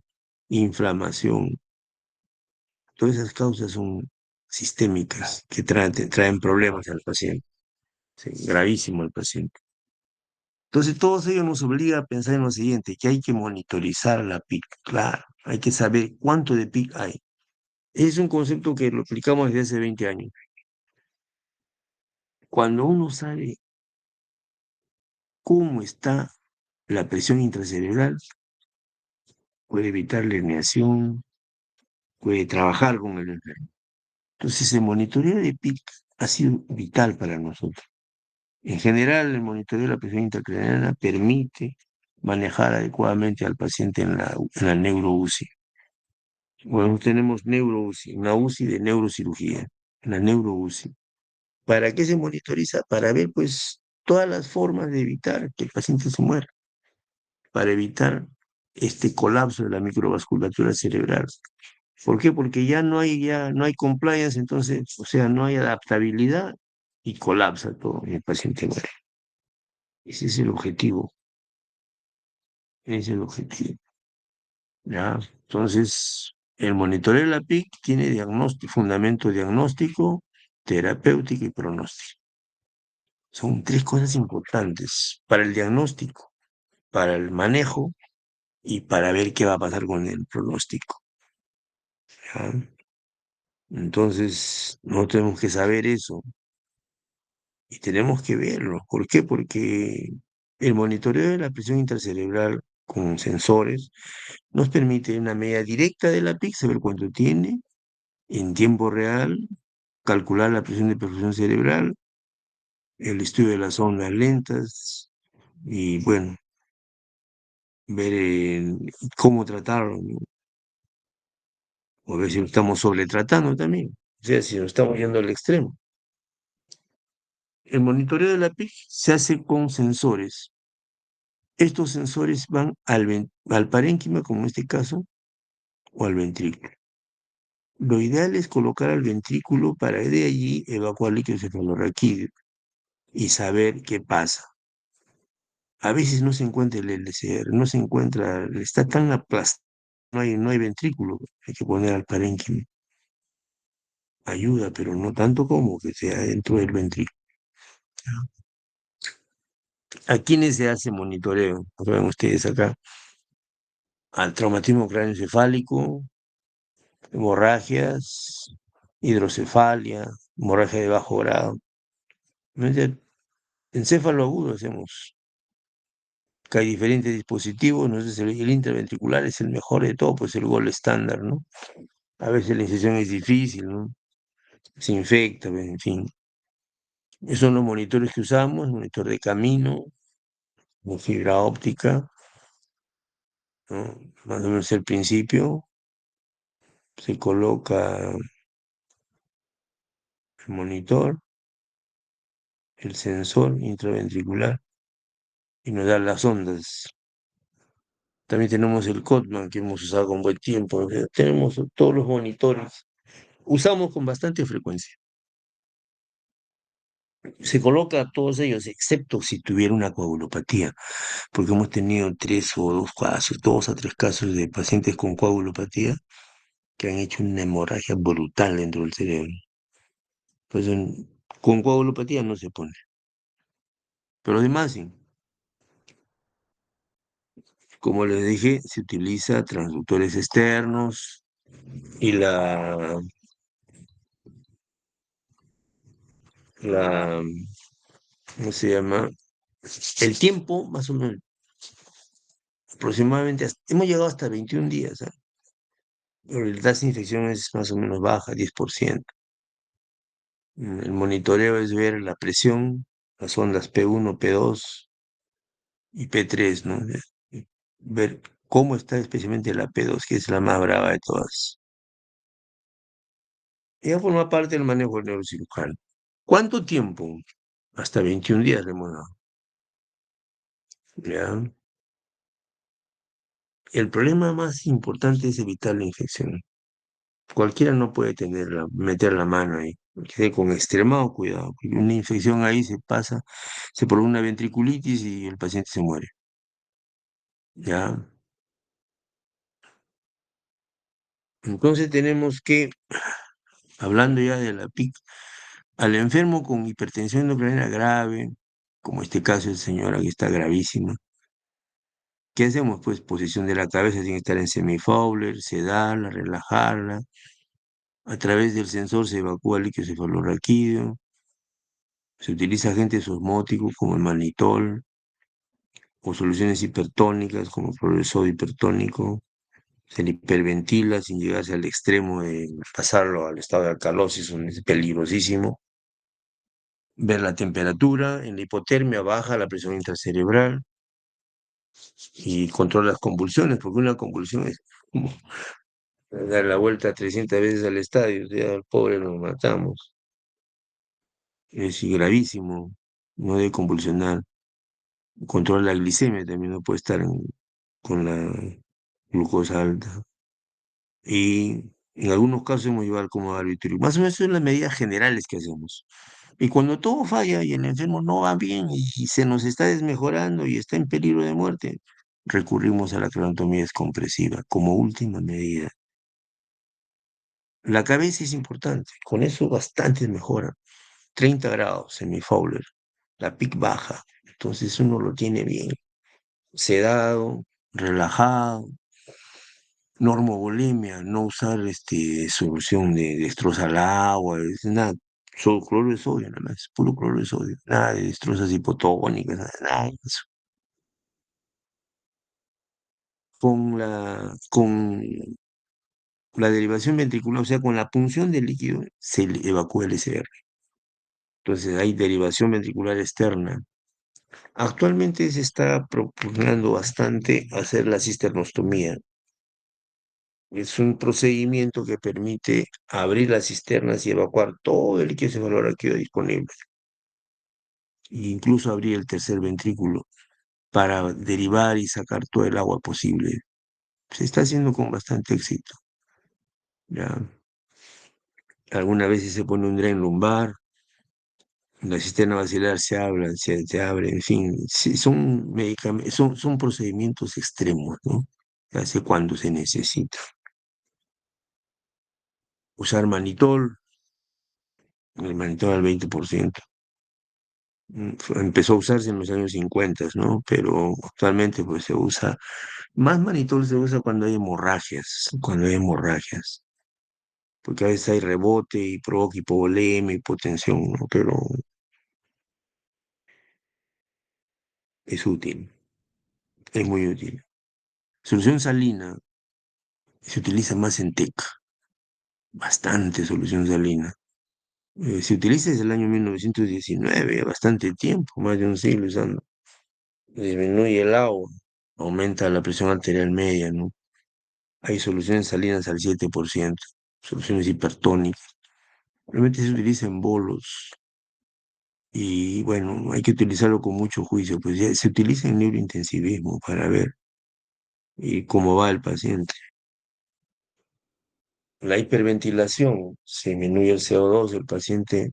inflamación. Todas esas causas son sistémicas que traen problemas al paciente, sí, gravísimo al paciente. Entonces, todo ello nos obliga a pensar en lo siguiente, que hay que monitorizar la PIC, claro, hay que saber cuánto de PIC hay. Es un concepto que lo aplicamos desde hace 20 años. Cuando uno sabe cómo está la presión intracerebral, puede evitar la herniación, puede trabajar con el enfermo. Entonces, el monitoreo de PIC ha sido vital para nosotros. En general, el monitoreo de la presión intracraniana permite manejar adecuadamente al paciente en la neuro-UCI. Bueno, tenemos neuro-UCI, una UCI de neurocirugía, la neuro-UCI. ¿Para qué se monitoriza? Para ver, pues, todas las formas de evitar que el paciente se muera, para evitar este colapso de la microvasculatura cerebral. ¿Por qué? Porque ya no hay compliance, entonces, o sea, no hay adaptabilidad y colapsa todo y el paciente muere. Ese es el objetivo, ese es el objetivo. ¿Ya? Entonces, el monitoreo de la PIC tiene fundamento diagnóstico, terapéutico y pronóstico. Son tres cosas importantes para el diagnóstico, para el manejo y para ver qué va a pasar con el pronóstico. ¿Ya? Entonces, no tenemos que saber eso y tenemos que verlo. ¿Por qué? Porque el monitoreo de la presión intracerebral con sensores nos permite una medida directa de la PIC, saber cuánto tiene en tiempo real, calcular la presión de perfusión cerebral, el estudio de las ondas lentas y, bueno, ver cómo tratarlo, ¿no? O ver si lo estamos sobretratando también, o sea, si nos estamos yendo al extremo. El monitoreo de la PIC se hace con sensores. Estos sensores van al parénquima, como en este caso, o al ventrículo. Lo ideal es colocar al ventrículo para de allí evacuar líquido cefalorraquídeo y saber qué pasa. A veces no se encuentra el LCR, no se encuentra, está tan aplastado, no hay ventrículo, hay que poner al parénquima. Ayuda, pero no tanto como que sea dentro del ventrículo. ¿A quiénes se hace monitoreo? Lo ven ustedes acá. Al traumatismo craneoencefálico, hemorragias, hidrocefalia, hemorragia de bajo grado. Encéfalo agudo hacemos, que hay diferentes dispositivos, no sé si el intraventricular es el mejor de todo, pues el gol estándar, ¿no? A veces la incisión es difícil, ¿no? Se infecta, en fin. Esos son los monitores que usamos, monitor de camino, con fibra óptica, ¿no? Más o menos el principio, se coloca el monitor, el sensor intraventricular y nos da las ondas. También tenemos el Cotman que hemos usado con buen tiempo. O sea, tenemos todos los monitores. Usamos con bastante frecuencia. Se coloca a todos ellos, excepto si tuviera una coagulopatía, porque hemos tenido dos a tres casos de pacientes con coagulopatía que han hecho una hemorragia brutal dentro del cerebro. Pues con coagulopatía no se pone. Pero además, sí, como les dije, se utiliza transductores externos y la, ¿cómo se llama? El tiempo, más o menos, aproximadamente, hemos llegado hasta 21 días, ¿ah? Pero la tasa de infección es más o menos baja, 10%. El monitoreo es ver la presión, las ondas P1, P2 y P3, ¿no? Ver cómo está especialmente la P2, que es la más brava de todas. Ella forma parte del manejo del neurocirujano. ¿Cuánto tiempo? Hasta 21 días le hemos dado. ¿Ya? El problema más importante es evitar la infección. Cualquiera no puede meter la mano ahí. Hay que con extremado cuidado, porque una infección ahí se pasa, se produce una ventriculitis y el paciente se muere. ¿Ya? Entonces tenemos que, hablando ya de la PIC, al enfermo con hipertensión endocrinal grave, como este caso de señora que está gravísima, ¿qué hacemos? Pues posición de la cabeza tiene que estar en semifowler, sedarla, relajarla. A través del sensor se evacúa el líquido cefalorraquídeo. Se utiliza agentes osmóticos como el mannitol, o soluciones hipertónicas como cloruro de sodio hipertónico. Se le hiperventila sin llegarse al extremo de pasarlo al estado de alcalosis, donde es peligrosísimo. Ver la temperatura, en la hipotermia baja la presión intracerebral y controla las convulsiones, porque una convulsión es como dar la vuelta 300 veces al estadio, o sea, al pobre lo matamos. Es gravísimo, no debe convulsionar. Controla la glicemia, también no puede estar con la glucosa alta. Y en algunos casos hemos llevado como barbitúrico. Más o menos son las medidas generales que hacemos. Y cuando todo falla y el enfermo no va bien y se nos está desmejorando y está en peligro de muerte, recurrimos a la craniotomía descompresiva como última medida. La cabeza es importante, con eso bastantes mejoran. 30 grados semi-Fowler, la PIC baja, entonces uno lo tiene bien, sedado, relajado, normovolemia, no usar solución de destroza al agua, nada, solo cloro de sodio, nada más, puro cloro de sodio, nada de destrozas hipotónicas, nada de eso. Con la derivación ventricular, o sea, con la punción del líquido, se evacúa el SR. Entonces hay derivación ventricular externa. Actualmente se está propugnando bastante hacer la cisternostomía. Es un procedimiento que permite abrir las cisternas y evacuar todo el líquido cefalorraquídeo disponible, e incluso abrir el tercer ventrículo para derivar y sacar todo el agua posible. Se está haciendo con bastante éxito. Ya. Algunas veces se pone un dren lumbar, la cisterna basilar se abre, en fin, sí, son medicamentos, son procedimientos extremos, ¿no? Se hace cuando se necesita. Usar manitol, el manitol al 20%. Empezó a usarse en los años 50, ¿no? Pero actualmente pues se usa, más manitol se usa cuando hay hemorragias, porque a veces hay rebote y provoca hipovolemia, hipotensión, ¿no? Pero es útil, es muy útil. Solución salina se utiliza más en TEC, bastante solución salina. Se utiliza desde el año 1919, bastante tiempo, más de un siglo usando. Disminuye el agua, aumenta la presión arterial media, ¿no? Hay soluciones salinas al 7%, soluciones hipertónicas. Realmente se utiliza en bolos y bueno, hay que utilizarlo con mucho juicio, pues ya se utiliza en neurointensivismo para ver y cómo va el paciente. La hiperventilación, se disminuye el CO2, el paciente,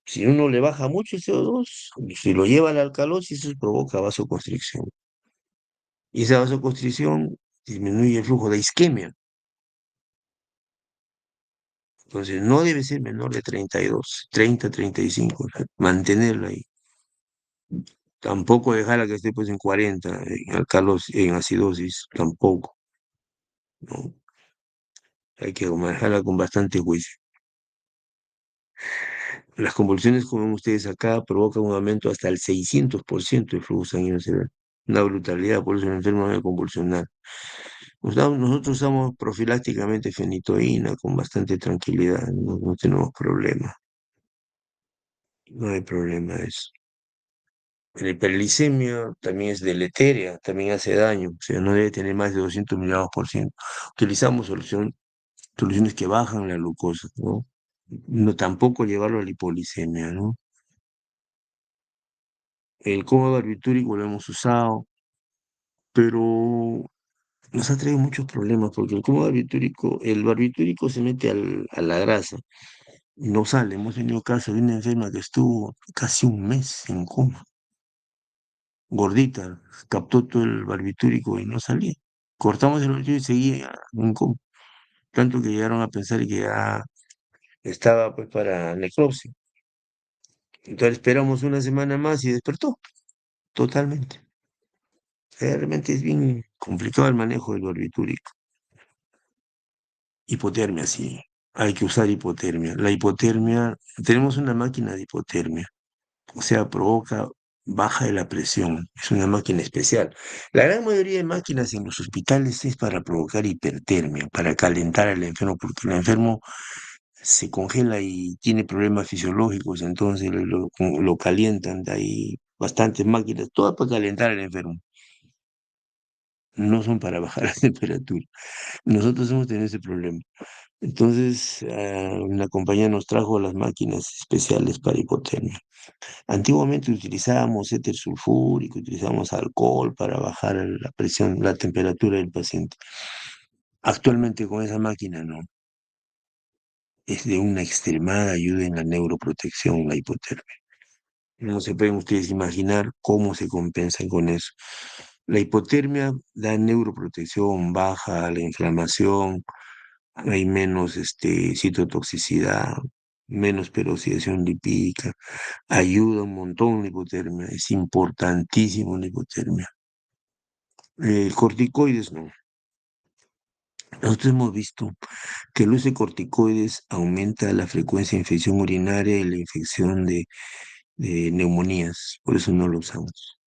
si uno le baja mucho el CO2, si lo lleva a la alcalosis, eso provoca vasoconstricción. Y esa vasoconstricción disminuye el flujo de isquemia. Entonces, no debe ser menor de 32, 30, 35, o sea, mantenerla ahí. Tampoco dejarla que esté pues en 40, en acidosis, tampoco, ¿no? Hay que manejarla con bastante juicio. Las convulsiones, como ven ustedes acá, provocan un aumento hasta el 600% del flujo sanguíneo cerebral. Una brutalidad, por eso el enfermo debe convulsionar. Nosotros usamos profilácticamente fenitoína con bastante tranquilidad, no tenemos problema, no hay problema de eso. La hiperglicemia también es deletérea, también hace daño, o sea, no debe tener más de 200 miligramos por ciento. Utilizamos soluciones que bajan la glucosa, ¿no? No, tampoco llevarlo a la hipoglicemia, ¿no? El coma barbitúrico lo hemos usado, pero nos ha traído muchos problemas porque el barbitúrico se mete a la grasa y no sale. Hemos tenido casos de una enferma que estuvo casi un mes en coma, gordita, captó todo el barbitúrico y no salía. Cortamos el barbitúrico y seguía en coma. Tanto que llegaron a pensar que ya estaba pues para necropsia. Entonces esperamos una semana más y despertó totalmente. Realmente es bien complicado el manejo del barbitúrico. Hipotermia, sí. Hay que usar hipotermia. La hipotermia, tenemos una máquina de hipotermia. O sea, provoca baja de la presión. Es una máquina especial. La gran mayoría de máquinas en los hospitales es para provocar hipertermia, para calentar al enfermo, porque el enfermo se congela y tiene problemas fisiológicos, entonces lo calientan. De ahí bastantes máquinas, todas para calentar al enfermo. No son para bajar la temperatura. Nosotros hemos tenido ese problema. Entonces, una compañía nos trajo las máquinas especiales para hipotermia. Antiguamente utilizábamos éter sulfúrico, utilizábamos alcohol para bajar la presión, la temperatura del paciente. Actualmente con esa máquina no. Es de una extremada ayuda en la neuroprotección, la hipotermia. No se pueden ustedes imaginar cómo se compensan con eso. La hipotermia da neuroprotección, baja la inflamación, hay menos citotoxicidad, menos peroxidación lipídica, ayuda un montón la hipotermia, es importantísimo la hipotermia. Corticoides no. Nosotros hemos visto que el uso de corticoides aumenta la frecuencia de infección urinaria y la infección de neumonías, por eso no lo usamos.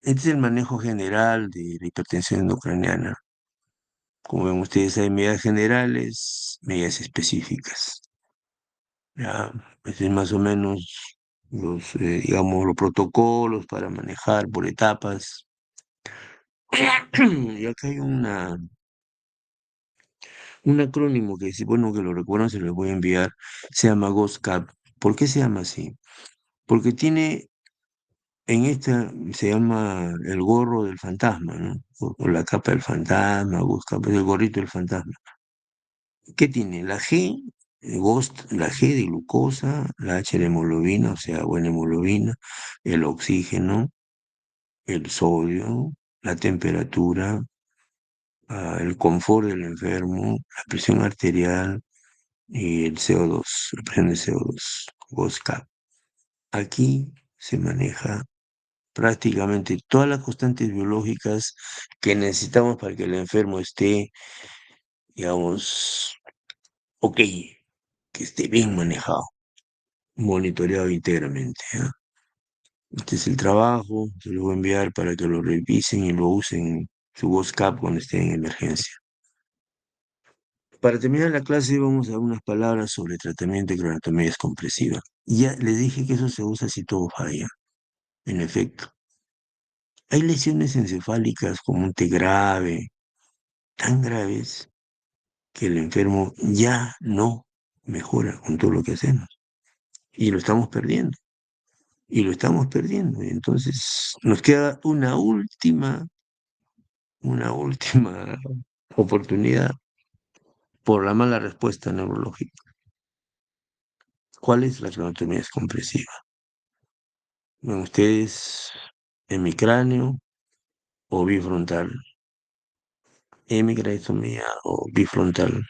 Este es el manejo general de la hipertensión endocraniana. Como ven ustedes, hay medidas generales, medidas específicas. Ya, este es más o menos digamos, los protocolos para manejar por etapas. Y acá hay un acrónimo que dice, bueno, que lo recuerdan, se lo voy a enviar, se llama GOSCAP. ¿Por qué se llama así? Porque tiene, en esta, se llama el gorro del fantasma, ¿no? O la capa del fantasma, GOSCAP, es el gorrito del fantasma. ¿Qué tiene? La G, GOST, la G de glucosa, la H de hemoglobina, o sea, buena hemoglobina, el oxígeno, el sodio, la temperatura, el confort del enfermo, la presión arterial y el CO2, la presión de CO2, GOSCAP. Aquí se maneja prácticamente todas las constantes biológicas que necesitamos para que el enfermo esté, digamos, ok, que esté bien manejado, monitoreado íntegramente. ¿Ya? Este es el trabajo, se lo voy a enviar para que lo revisen y lo usen en su GOSCAP cuando esté en emergencia. Para terminar la clase vamos a dar unas palabras sobre tratamiento de craniotomía descompresiva. Ya les dije que eso se usa si todo falla, en efecto. Hay lesiones encefálicas comúnmente grave, tan graves, que el enfermo ya no mejora con todo lo que hacemos. Y lo estamos perdiendo. Y lo estamos perdiendo. Y entonces nos queda una última oportunidad por la mala respuesta neurológica. ¿Cuál es la craniotomía descompresiva? Ven ustedes hemicráneo o bifrontal, hemicraneostomía o bifrontal.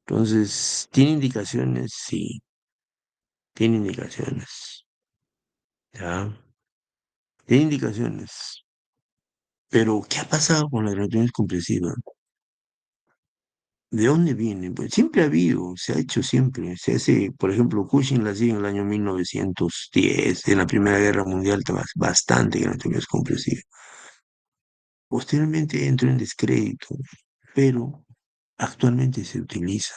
Entonces, ¿tiene indicaciones? Sí, tiene indicaciones. ¿Ya? Tiene indicaciones. Pero, ¿qué ha pasado con la craniotomía descompresiva? ¿De dónde viene? Pues siempre ha habido, se ha hecho siempre. Se hace, por ejemplo, Cushing la hacía en el año 1910, en la Primera Guerra Mundial, bastante craniotomía descompresiva. Posteriormente entró en descrédito, pero actualmente se utiliza.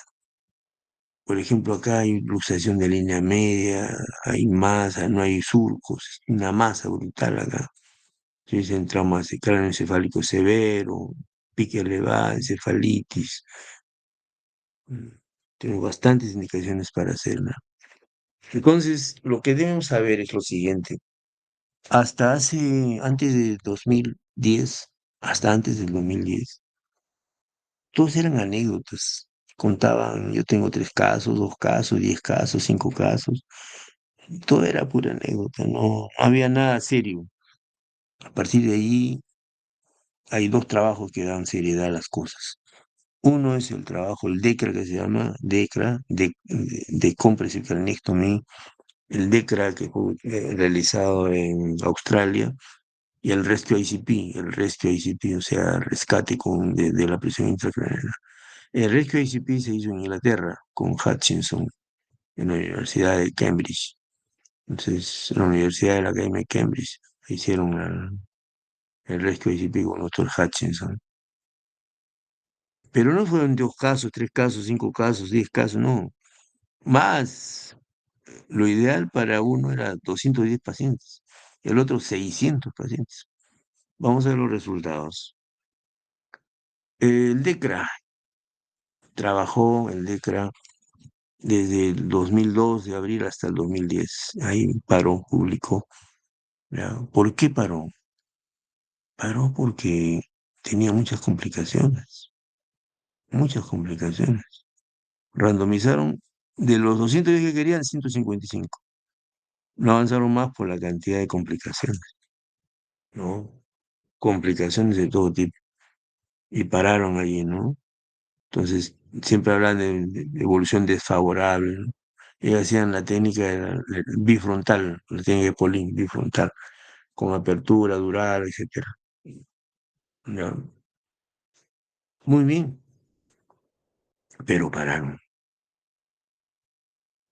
Por ejemplo, acá hay luxación de línea media, hay masa, no hay surcos, una masa brutal acá. Se dicen traumas de cráneo encefálico severo, pique elevada, encefalitis. Mm, Tengo bastantes indicaciones para hacerla. Entonces, lo que debemos saber es lo siguiente. Antes de 2010, hasta antes del 2010, todos eran anécdotas. Contaban, yo tengo 3 casos, 2 casos, 10 casos, 5 casos. Todo era pura anécdota, no había nada serio. A partir de ahí hay dos trabajos que dan seriedad a las cosas. Uno es el trabajo, el DECRA que se llama DECRA, de Comprehensive Cranectomy, el DECRA que fue realizado en Australia, y el Rescue ICP, o sea, rescate de la presión intracraneal. El Rescue ICP se hizo en Inglaterra con Hutchinson en la Universidad de Cambridge. Entonces, en la Universidad de la Academia de Cambridge hicieron el Rescue ICP con el doctor Hutchinson. Pero no fueron 2 casos, 3 casos, 5 casos, 10 casos, no. Más. Lo ideal para uno era 210 pacientes, el otro 600 pacientes. Vamos a ver los resultados. El DECRA trabajó, el DECRA, desde el 2002, de abril hasta el 2010. Ahí paró, publicó. ¿Ya? ¿Por qué paró? Paró porque tenía muchas complicaciones, muchas complicaciones. Randomizaron de los 210 que querían, 155. No avanzaron más por la cantidad de complicaciones, ¿no? Complicaciones de todo tipo. Y pararon allí, ¿no? Entonces, siempre hablan de evolución desfavorable, ¿no? Ellos hacían la técnica bifrontal, la técnica de Pauling, bifrontal, con apertura, durar, etcétera. ¿Ya? Muy bien, pero pararon.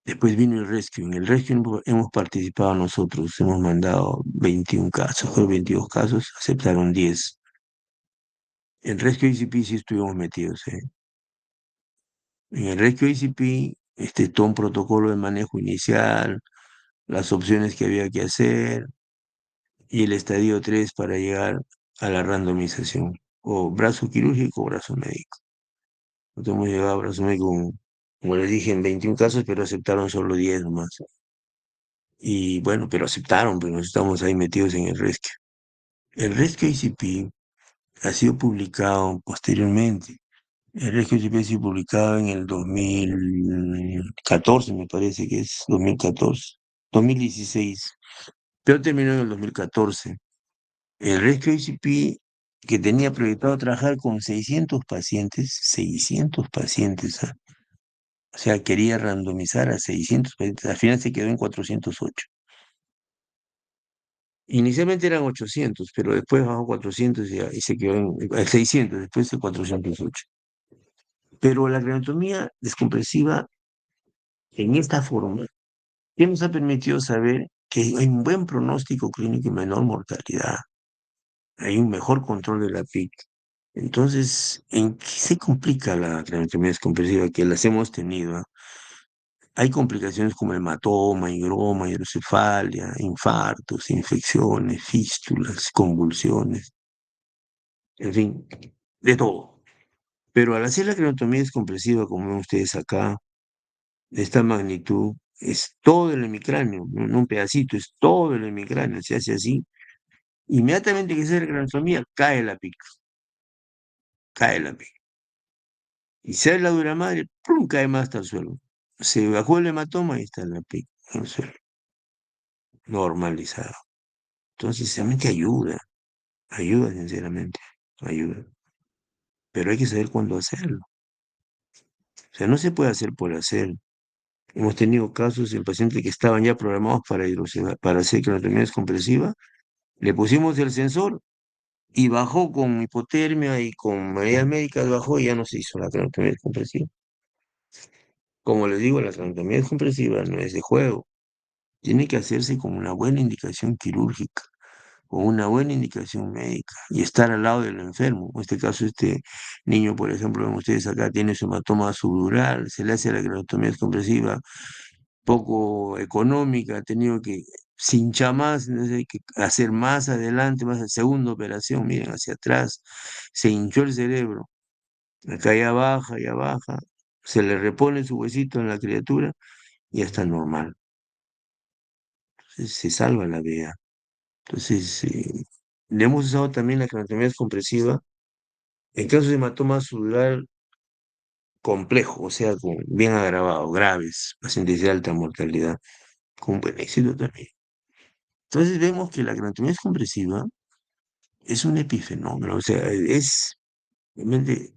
Después vino el Rescue. En el Rescue hemos participado nosotros, hemos mandado 21 casos, o 22 casos, aceptaron 10. En Rescue ICP sí estuvimos metidos, ¿eh? En el Rescue ICP, todo un protocolo de manejo inicial, las opciones que había que hacer y el estadio 3 para llegar a la randomización, o brazo quirúrgico o brazo médico. Nosotros hemos llegado a brazo médico, como les dije, en 21 casos, pero aceptaron solo 10 nomás. Y bueno, pero aceptaron, pero nos estamos ahí metidos en el Rescue. El Rescue ICP ha sido publicado posteriormente. El Rescue ICP ha sido publicado en el 2014, me parece que es 2014, 2016, pero terminó en el 2014. El Rescue ICP, que tenía proyectado trabajar con 600 pacientes, ¿ah? O sea, quería randomizar a 600 pacientes, al final se quedó en 408. Inicialmente eran 800, pero después bajó 400 y se quedó en 600, después de 408. Pero la craniotomía descompresiva en esta forma, ¿qué nos ha permitido saber que hay un buen pronóstico clínico y menor mortalidad? Hay un mejor control de la PIC. Entonces, ¿en qué se complica la craniotomía descompresiva? Que las hemos tenido, ¿ah? Hay complicaciones como hematoma, higroma, hidrocefalia, infartos, infecciones, fístulas, convulsiones, en fin, de todo. Pero al hacer la craniotomía descompresiva, como ven ustedes acá, de esta magnitud, es todo el hemicráneo, no un pedacito, es todo el hemicráneo, se hace así. Inmediatamente que se hace la craniotomía, cae la pica. Y sale la dura madre, ¡pum!, cae más hasta el suelo. Se bajó el hematoma y está la pica en el suelo, normalizado. Entonces, realmente ayuda, ayuda sinceramente, ayuda. Pero hay que saber cuándo hacerlo. O sea, no se puede hacer por hacer. Hemos tenido casos en pacientes que estaban ya programados para hacer craniotomía descompresiva. Le pusimos el sensor y bajó con hipotermia y con medidas médicas, bajó y ya no se hizo la craniotomía descompresiva. Como les digo, la craniotomía descompresiva no es de juego. Tiene que hacerse con una buena indicación quirúrgica, con una buena indicación médica y estar al lado del enfermo. En este caso, este niño, por ejemplo, ven ustedes acá, tiene su hematoma subdural, se le hace la craniotomía descompresiva poco económica, ha tenido que cinchar más, entonces hay que hacer más adelante, más a segunda operación, miren, hacia atrás, se hinchó el cerebro, acá ya baja, se le repone su huesito en la criatura y ya está normal. Entonces se salva la vida. Entonces, le hemos usado también la craniotomía descompresiva en casos de hematoma subdural complejo, o sea, bien agravado, graves, pacientes de alta mortalidad, con buen éxito también. Entonces vemos que la craniotomía descompresiva es un epifenómeno, o sea, realmente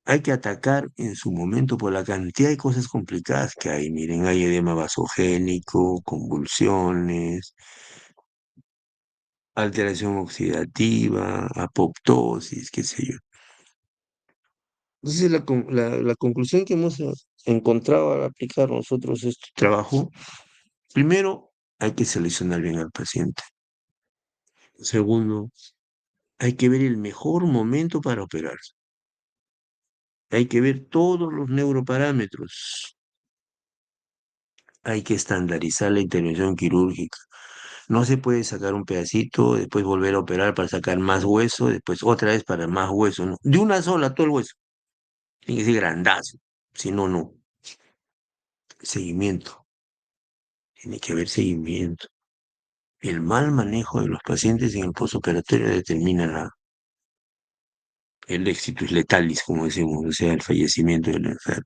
hay que atacar en su momento por la cantidad de cosas complicadas que hay. Miren, hay edema vasogénico, convulsiones, alteración oxidativa, apoptosis, qué sé yo. Entonces, la conclusión que hemos encontrado al aplicar nosotros este trabajo, primero, hay que seleccionar bien al paciente. Segundo, hay que ver el mejor momento para operar. Hay que ver todos los neuroparámetros. Hay que estandarizar la intervención quirúrgica. No se puede sacar un pedacito, después volver a operar para sacar más hueso, después otra vez para más hueso, ¿no? De una sola todo el hueso. Tiene que ser grandazo. Si no, no. Seguimiento. Tiene que haber seguimiento. El mal manejo de los pacientes en el postoperatorio determina el éxito letalis, como decimos, o sea, el fallecimiento del enfermo.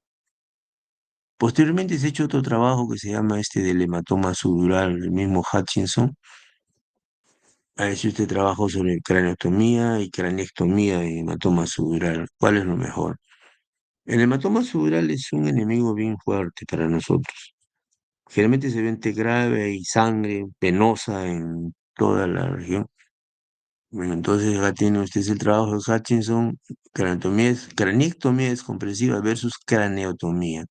Posteriormente se ha hecho otro trabajo que se llama este del hematoma sudural, el mismo Hutchinson. Ha hecho este trabajo sobre craneotomía y craneectomía de hematoma sudural. ¿Cuál es lo mejor? El hematoma sudural es un enemigo bien fuerte para nosotros. Generalmente se vente grave y sangre penosa en toda la región. Bueno, entonces acá tiene usted el trabajo de Hutchinson, craneectomía descompresiva versus craneotomía.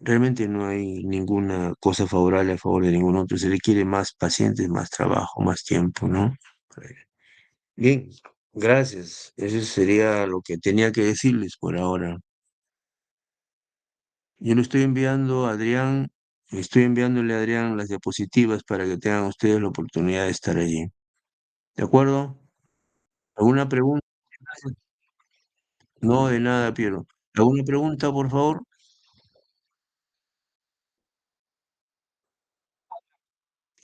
Realmente no hay ninguna cosa favorable a favor de ningún otro. Se requiere más pacientes, más trabajo, más tiempo, ¿no? Bien, gracias. Eso sería lo que tenía que decirles por ahora. Yo le estoy enviando a Adrián, estoy enviándole a Adrián las diapositivas para que tengan ustedes la oportunidad de estar allí. ¿De acuerdo? ¿Alguna pregunta? No, de nada, Piero. ¿Alguna pregunta, por favor?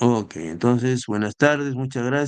Ok, entonces, buenas tardes, muchas gracias.